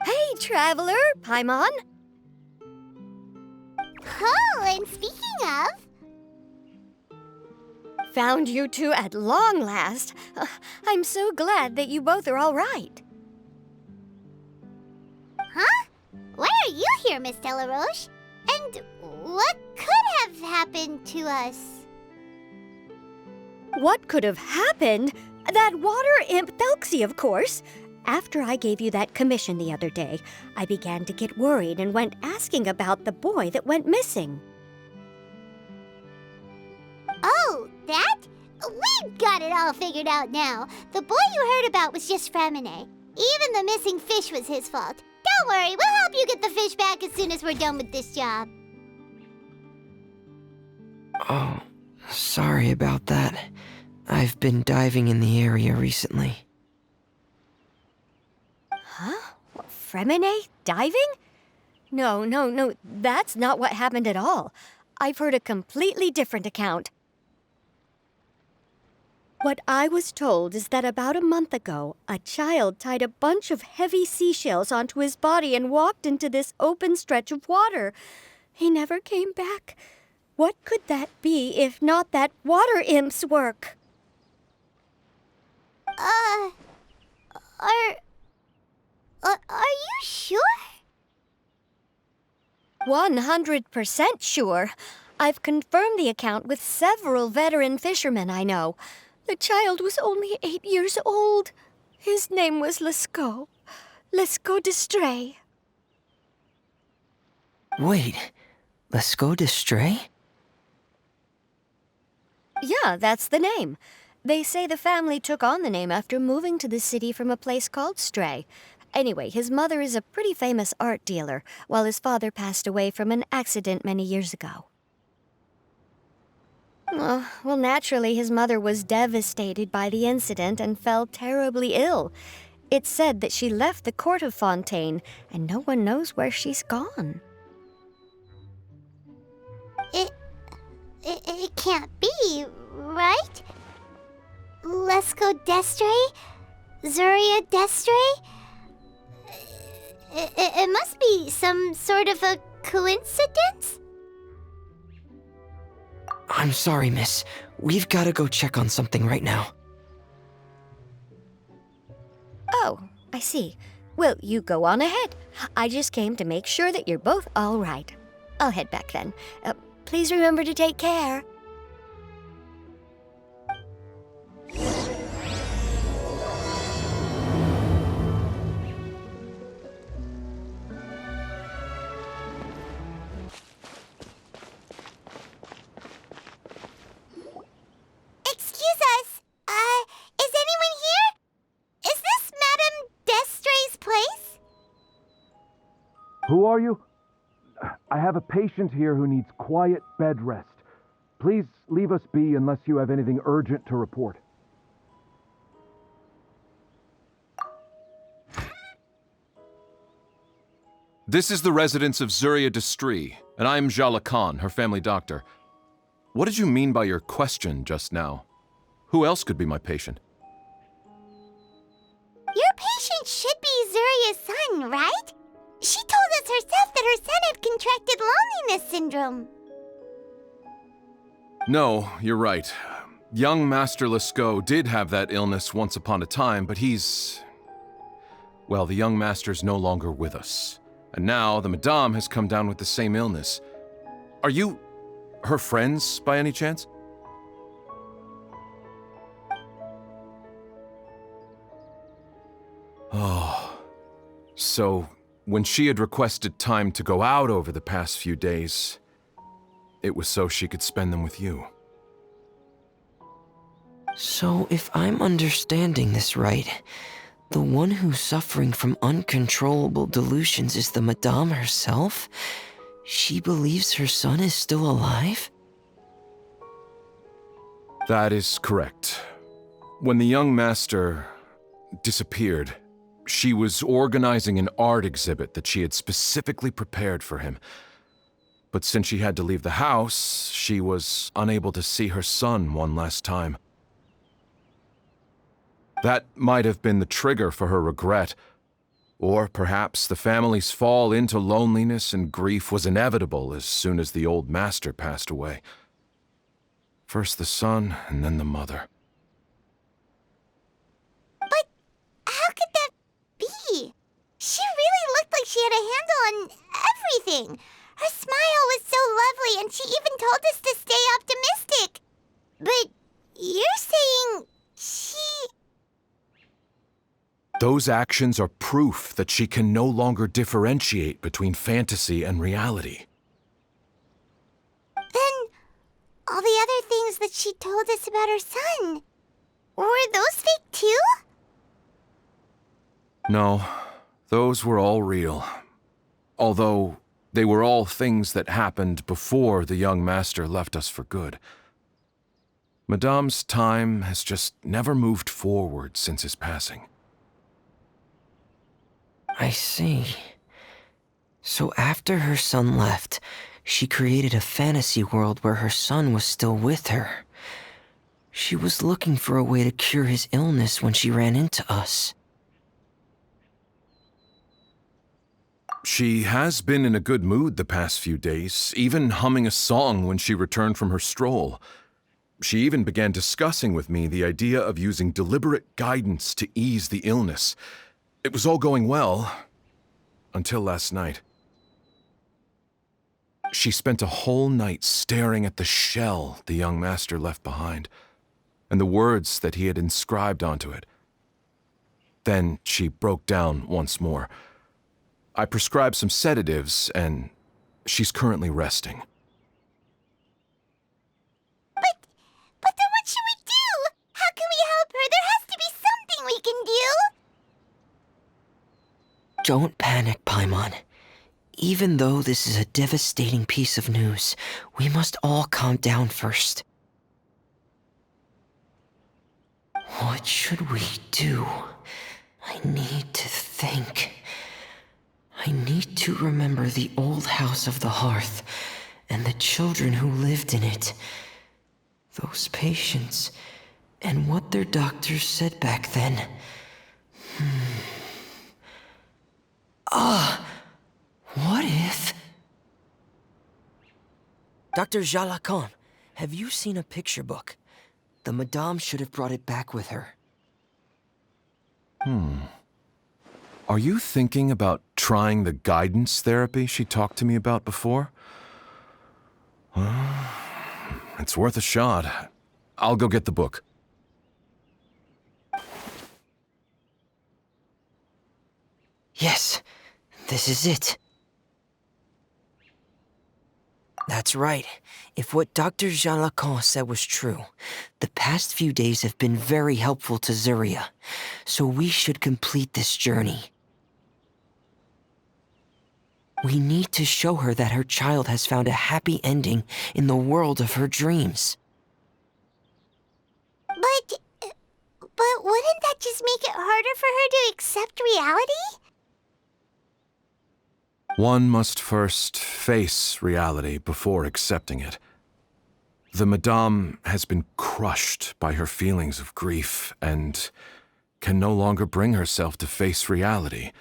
Hey, traveler, Paimon. Oh, and speaking of... Found you two at long last. I'm so glad that you both are all right. Huh? Why are you here, Miss Delaroche? And what could have happened to us? What could have happened? That water imp Thelxie, of course. After I gave you that commission the other day, I began to get worried and went asking about the boy that went missing. Oh, that? We've got it all figured out now. The boy you heard about was just Freminet. Even the missing fish was his fault. Don't worry, we'll help you get the fish back as soon as we're done with this job. Oh, sorry about that. I've been diving in the area recently. Huh? Freminet diving? No, that's not what happened at all. I've heard a completely different account. What I was told is that about a month ago, a child tied a bunch of heavy seashells onto his body and walked into this open stretch of water. He never came back. What could that be if not that water imp's work? Are you sure? 100% sure. I've confirmed the account with several veteran fishermen I know. The child was only 8 years old. His name was Lescaut. Lescaut d'Estray. Wait, let's go to Stray? Yeah, that's the name. They say the family took on the name after moving to the city from a place called Stray. Anyway, his mother is a pretty famous art dealer, while his father passed away from an accident many years ago. Well, naturally, his mother was devastated by the incident and fell terribly ill. It's said that she left the court of Fontaine, and no one knows where she's gone. It can't be, right? Let's go Destray? Zuria Destray? It must be some sort of a coincidence? I'm sorry, miss. We've got to go check on something right now. Oh, I see. Well, you go on ahead. I just came to make sure that you're both all right. I'll head back then. Please remember to take care. Excuse us. Is anyone here? Is this Madame Destray's place? Who are you? I have a patient here who needs quiet bed rest. Please leave us be unless you have anything urgent to report. This is the residence of Zuria Destry, and I'm Jala Khan, her family doctor. What did you mean by your question just now? Who else could be my patient? Your patient should be Zuria's son, right? She told us herself that her son had contracted loneliness syndrome. No, you're right. Young Master Lescaut did have that illness once upon a time, but well, the young master's no longer with us. And now the Madame has come down with the same illness. Are you her friends, by any chance? Oh, so when she had requested time to go out over the past few days, it was so she could spend them with you. So, if I'm understanding this right, the one who's suffering from uncontrollable delusions is the Madame herself? She believes her son is still alive? That is correct. When the young master disappeared, she was organizing an art exhibit that she had specifically prepared for him. But since she had to leave the house, she was unable to see her son one last time. That might have been the trigger for her regret. Or perhaps the family's fall into loneliness and grief was inevitable as soon as the old master passed away. First the son, and then the mother. But how could that be? She really looked like she had a handle on everything. Her smile was so lovely, and she even told us to stay optimistic. But you're saying she... Those actions are proof that she can no longer differentiate between fantasy and reality. Then, all the other things that she told us about her son, were those fake too? No, those were all real. Although, they were all things that happened before the young master left us for good. Madame's time has just never moved forward since his passing. I see. So after her son left, she created a fantasy world where her son was still with her. She was looking for a way to cure his illness when she ran into us. She has been in a good mood the past few days, even humming a song when she returned from her stroll. She even began discussing with me the idea of using deliberate guidance to ease the illness. It was all going well, until last night. She spent a whole night staring at the shell the young master left behind, and the words that he had inscribed onto it. Then she broke down once more. I prescribed some sedatives, and She's currently resting. But then what should we do? How can we help her? There has to be something we can do. Don't panic, Paimon. Even though this is a devastating piece of news, we must all calm down first. What should we do? I need to think. I need to remember the old house of the hearth and the children who lived in it. Those patients and what their doctors said back then. What if... Dr. Jalacan, have you seen a picture book? The Madame should have brought it back with her. Are you thinking about trying the guidance therapy she talked to me about before? It's worth a shot. I'll go get the book. Yes, this is it. That's right. If what Dr. Jalacan said was true, the past few days have been very helpful to Zuria, so we should complete this journey. We need to show her that her child has found a happy ending in the world of her dreams. But wouldn't that just make it harder for her to accept reality? One must first face reality before accepting it. The Madame has been crushed by her feelings of grief and can no longer bring herself to face reality.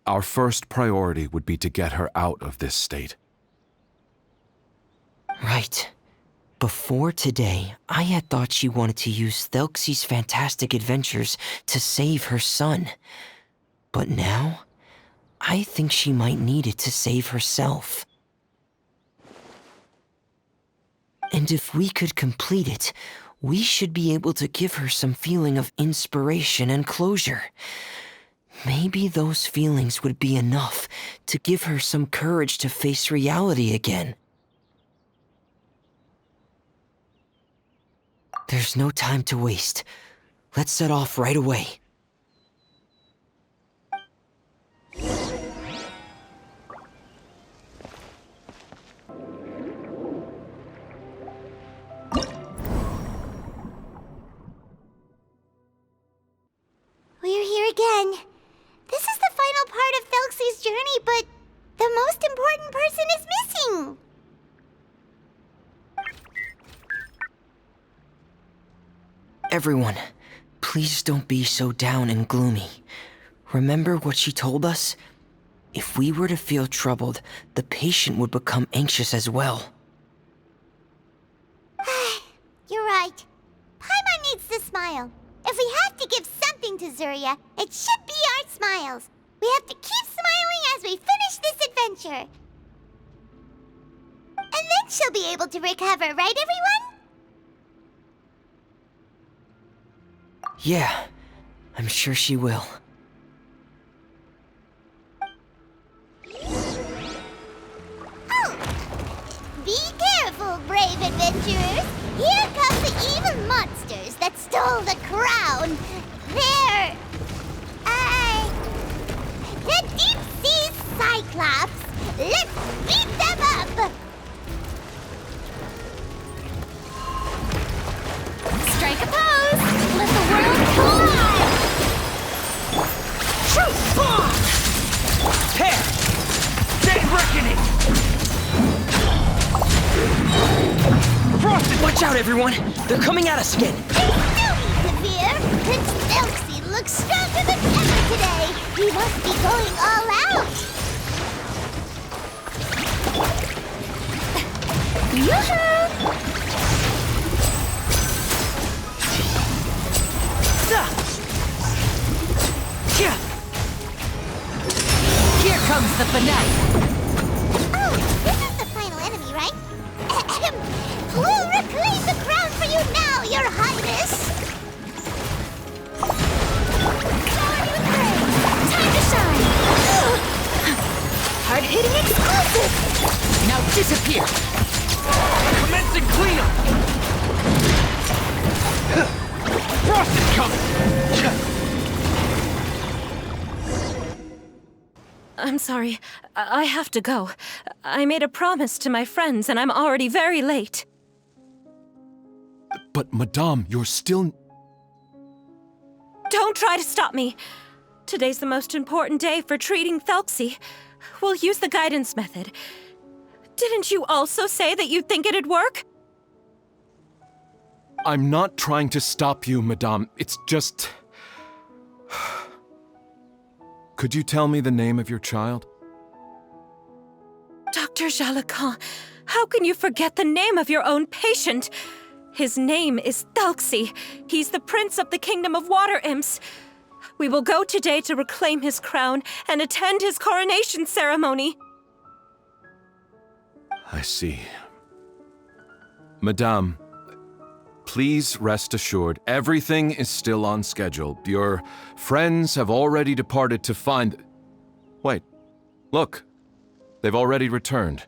Our first priority would be to get her out of this state. Right. Before today, I had thought she wanted to use Thelxie's fantastic adventures to save her son. But now, I think she might need it to save herself. And if we could complete it, we should be able to give her some feeling of inspiration and closure. Maybe those feelings would be enough to give her some courage to face reality again. There's no time to waste. Let's set off right away. We're here again. This is the final part of Thelxie's journey, but the most important person is missing. Everyone, please don't be so down and gloomy. Remember what she told us? If we were to feel troubled, the patient would become anxious as well. You're right. Paimon needs to smile. If we have to give something to Zuria, it should be our smiles. We have to keep smiling as we finish this adventure. And then she'll be able to recover, right, everyone? Yeah, I'm sure she will. Oh! Be careful, brave adventurers! Here come the evil monsters that stole the crown! They're... the deep-sea Cyclops! Let's beat them up! Strike a pose! Let the world collide! Shoot! Bomb! Tear! Dead reckoning! Frosted! Watch out, everyone! They're coming at us again! There's no need to fear! Prince Thelxie looks stronger than ever today! He must be going all out! Yoo-hoo! Here comes the finale! Oh, this is the final enemy, right? We'll reclaim the crown for you now, Your Highness! Time to shine! Hard-hitting exclusive! I'm sorry. I have to go. I made a promise to my friends, and I'm already very late. But, Madame, you're still... Don't try to stop me. Today's the most important day for treating Thelxie. We'll use the guidance method. Didn't you also say that you'd think it'd work? I'm not trying to stop you, Madame. It's just... Could you tell me the name of your child? Dr. Jalacan, how can you forget the name of your own patient? His name is Thelxie. He's the prince of the kingdom of water imps. We will go today to reclaim his crown and attend his coronation ceremony. I see. Madame, please rest assured, everything is still on schedule. Your friends have already departed to find... Wait, look. They've already returned.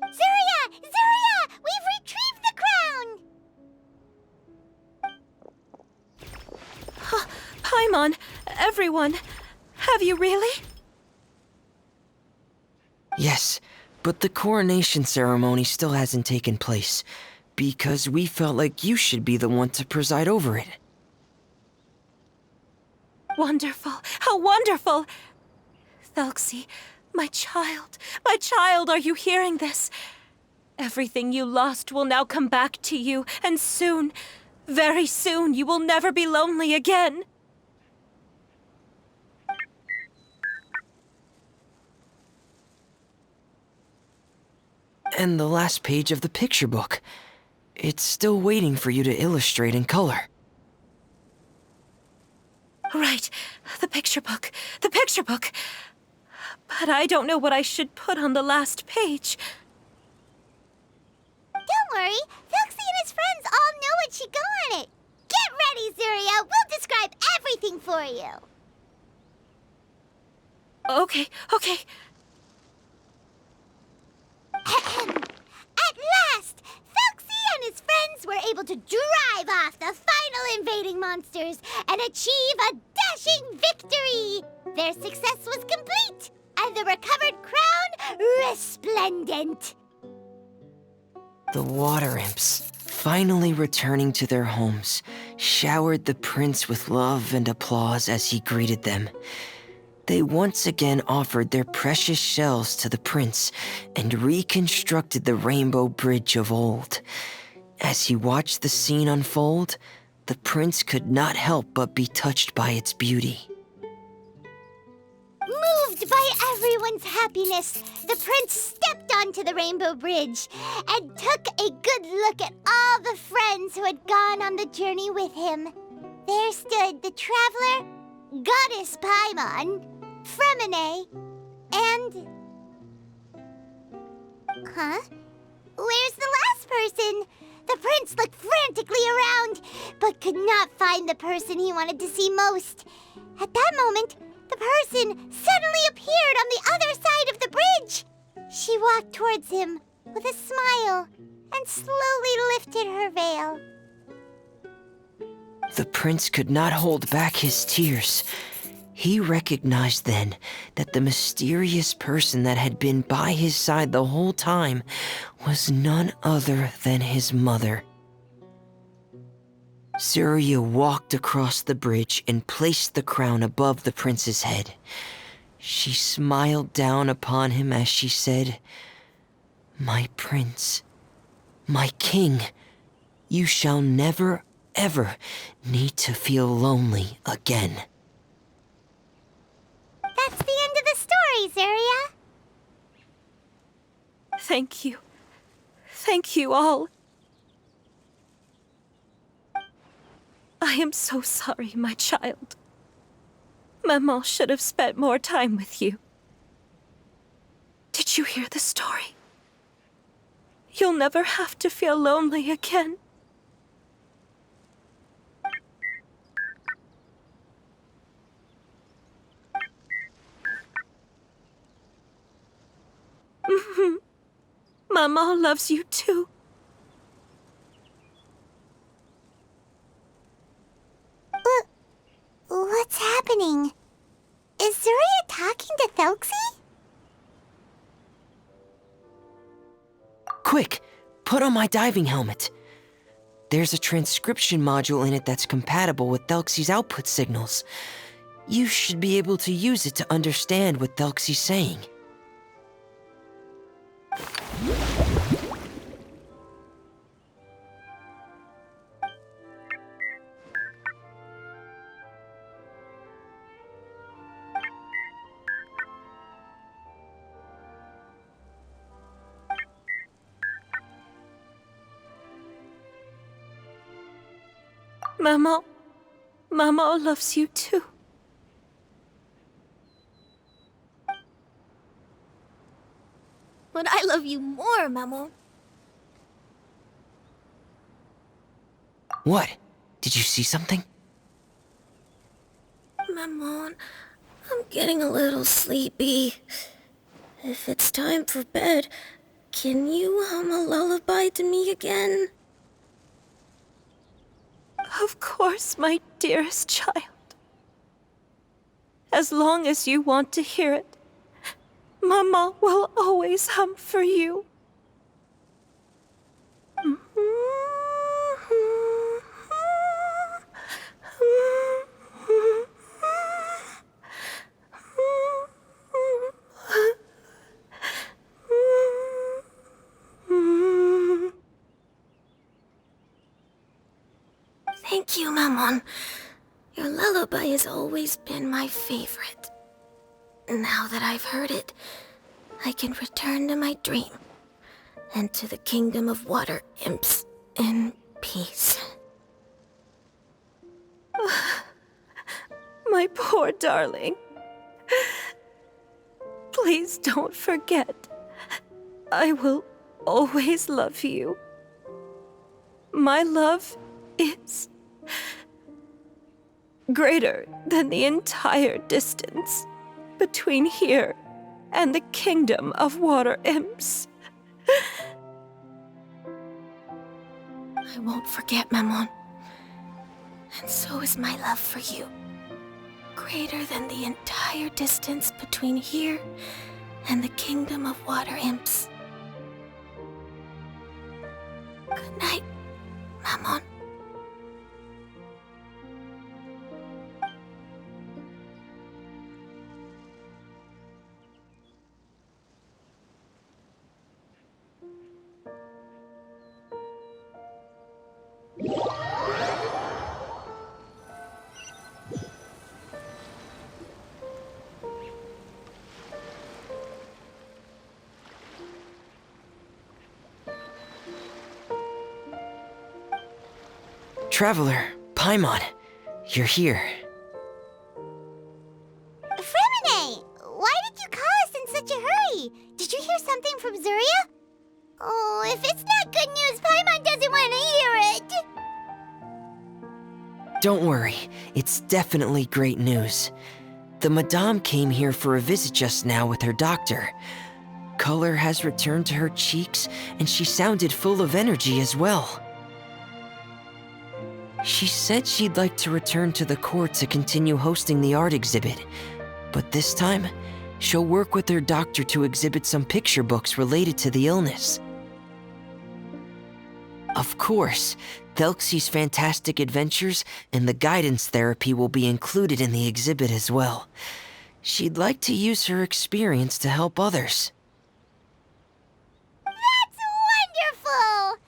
Zuria! Zuria! We've retrieved the crown! Paimon, everyone, have you really? Yes, but the coronation ceremony still hasn't taken place, because we felt like you should be the one to preside over it. Wonderful, how wonderful! Thelxie, my child, are you hearing this? Everything you lost will now come back to you, and soon, very soon, you will never be lonely again. And the last page of the picture book. It's still waiting for you to illustrate in color. Right, the picture book. But I don't know what I should put on the last page. Don't worry, Thelxie and his friends all know what should go on it. Get ready, Zuria. We'll describe everything for you. Okay. At last, Thelxie and his friends were able to drive off the final invading monsters and achieve a dashing victory. Their success was complete, and the recovered crown resplendent. The water imps, finally returning to their homes, showered the prince with love and applause as he greeted them. They once again offered their precious shells to the prince and reconstructed the rainbow bridge of old. As he watched the scene unfold, the prince could not help but be touched by its beauty. Moved by everyone's happiness, the prince stepped onto the rainbow bridge and took a good look at all the friends who had gone on the journey with him. There stood the traveler, Goddess Paimon, Freminet, and... Huh? Where's the last person? The prince looked frantically around, but could not find the person he wanted to see most. At that moment, the person suddenly appeared on the other side of the bridge. She walked towards him with a smile and slowly lifted her veil. The prince could not hold back his tears. He recognized then that the mysterious person that had been by his side the whole time was none other than his mother. Zuria walked across the bridge and placed the crown above the prince's head. She smiled down upon him as she said, "My prince, my king, you shall never, ever need to feel lonely again." That's the end of the story, Zuria. Thank you. Thank you all. I am so sorry, my child. Maman should have spent more time with you. Did you hear the story? You'll never have to feel lonely again. Maman loves you too. What's happening? Is Zuria Quick, put on my diving helmet. There's a transcription module in it that's compatible with Thelxie's output signals. You should be able to use it to understand what Thelxie's saying. Mama loves you too. But I love you more, Mamo. What? Did you see something? Maman, I'm getting a little sleepy. If it's time for bed, can you hum a lullaby to me again? Of course, my dearest child. As long as you want to hear it, Mama will always hum for you. Thank you, Maman. Your lullaby has always been my favorite. Now that I've heard it, I can return to my dream and to the kingdom of water imps in peace. My poor darling. Please don't forget. I will always love you. My love is greater than the entire distance between here and the kingdom of water imps. I won't forget, Maman. And so is my love for you. Greater than the entire distance between here and the kingdom of water imps. Good night, Maman. Traveler, Paimon, you're here. Freminet! Why did you call us in such a hurry? Did you hear something from Zuria? Oh, if it's not good news, Paimon doesn't want to hear it! Don't worry, it's definitely great news. The Madame came here for a visit just now with her doctor. Color has returned to her cheeks, and she sounded full of energy as well. She said she'd like to return to the court to continue hosting the art exhibit, but this time, she'll work with her doctor to exhibit some picture books related to the illness. Of course, Thelxie's fantastic adventures and the guidance therapy will be included in the exhibit as well. She'd like to use her experience to help others. That's wonderful!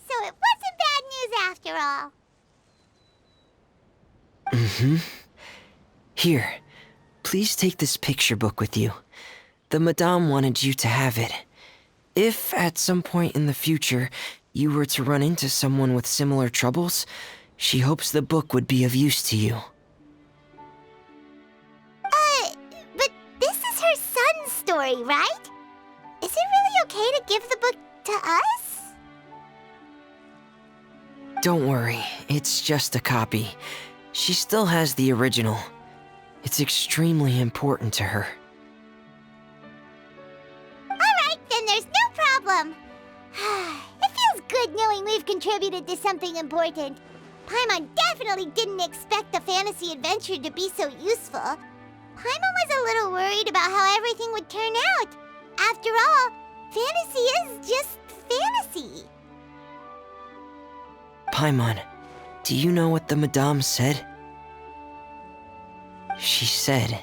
So it wasn't bad news after all. Here, please take this picture book with you. The Madame wanted you to have it. If, at some point in the future, you were to run into someone with similar troubles, she hopes the book would be of use to you. But this is her son's story, right? Is it really okay to give the book to us? Don't worry, it's just a copy. She still has the original. It's extremely important to her. Alright, then there's no problem. It feels good knowing we've contributed to something important. Paimon definitely didn't expect the fantasy adventure to be so useful. Paimon was a little worried about how everything would turn out. After all, fantasy is just Paimon, do you know what the Madame said? She said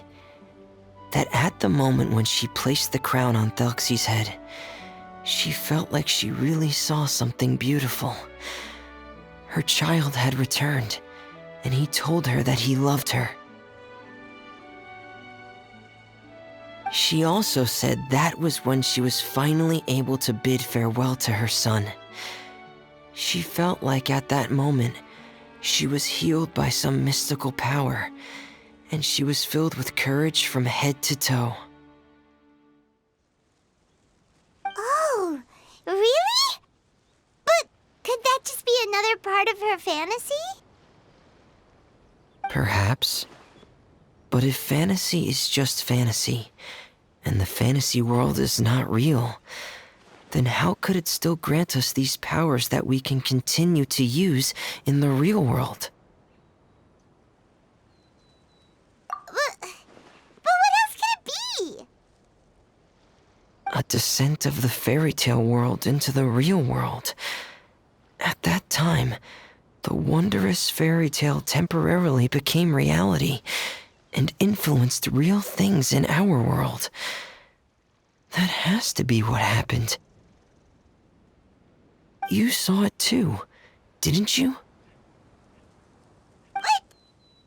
that at the moment when she placed the crown on Thelxie's head, she felt like she really saw something beautiful. Her child had returned, and he told her that he loved her. She also said that was when she was finally able to bid farewell to her son. She felt like at that moment, she was healed by some mystical power, and she was filled with courage from head to toe. Oh, really? But could that just be another part of her fantasy? Perhaps. But if fantasy is just fantasy, and the fantasy world is not real, then how could it still grant us these powers that we can continue to use in the real world? But what else could it be? A descent of the fairy tale world into the real world. At that time, the wondrous fairy tale temporarily became reality and influenced real things in our world. That has to be what happened. You saw it too, didn't you? What?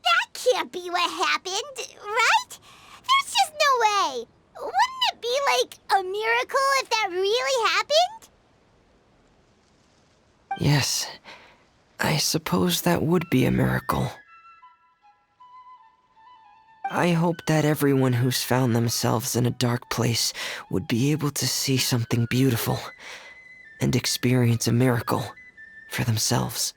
That can't be what happened, right? There's just no way. Wouldn't it be like a miracle if that really happened? Yes, I suppose that would be a miracle. I hope that everyone who's found themselves in a dark place would be able to see something beautiful and experience a miracle for themselves.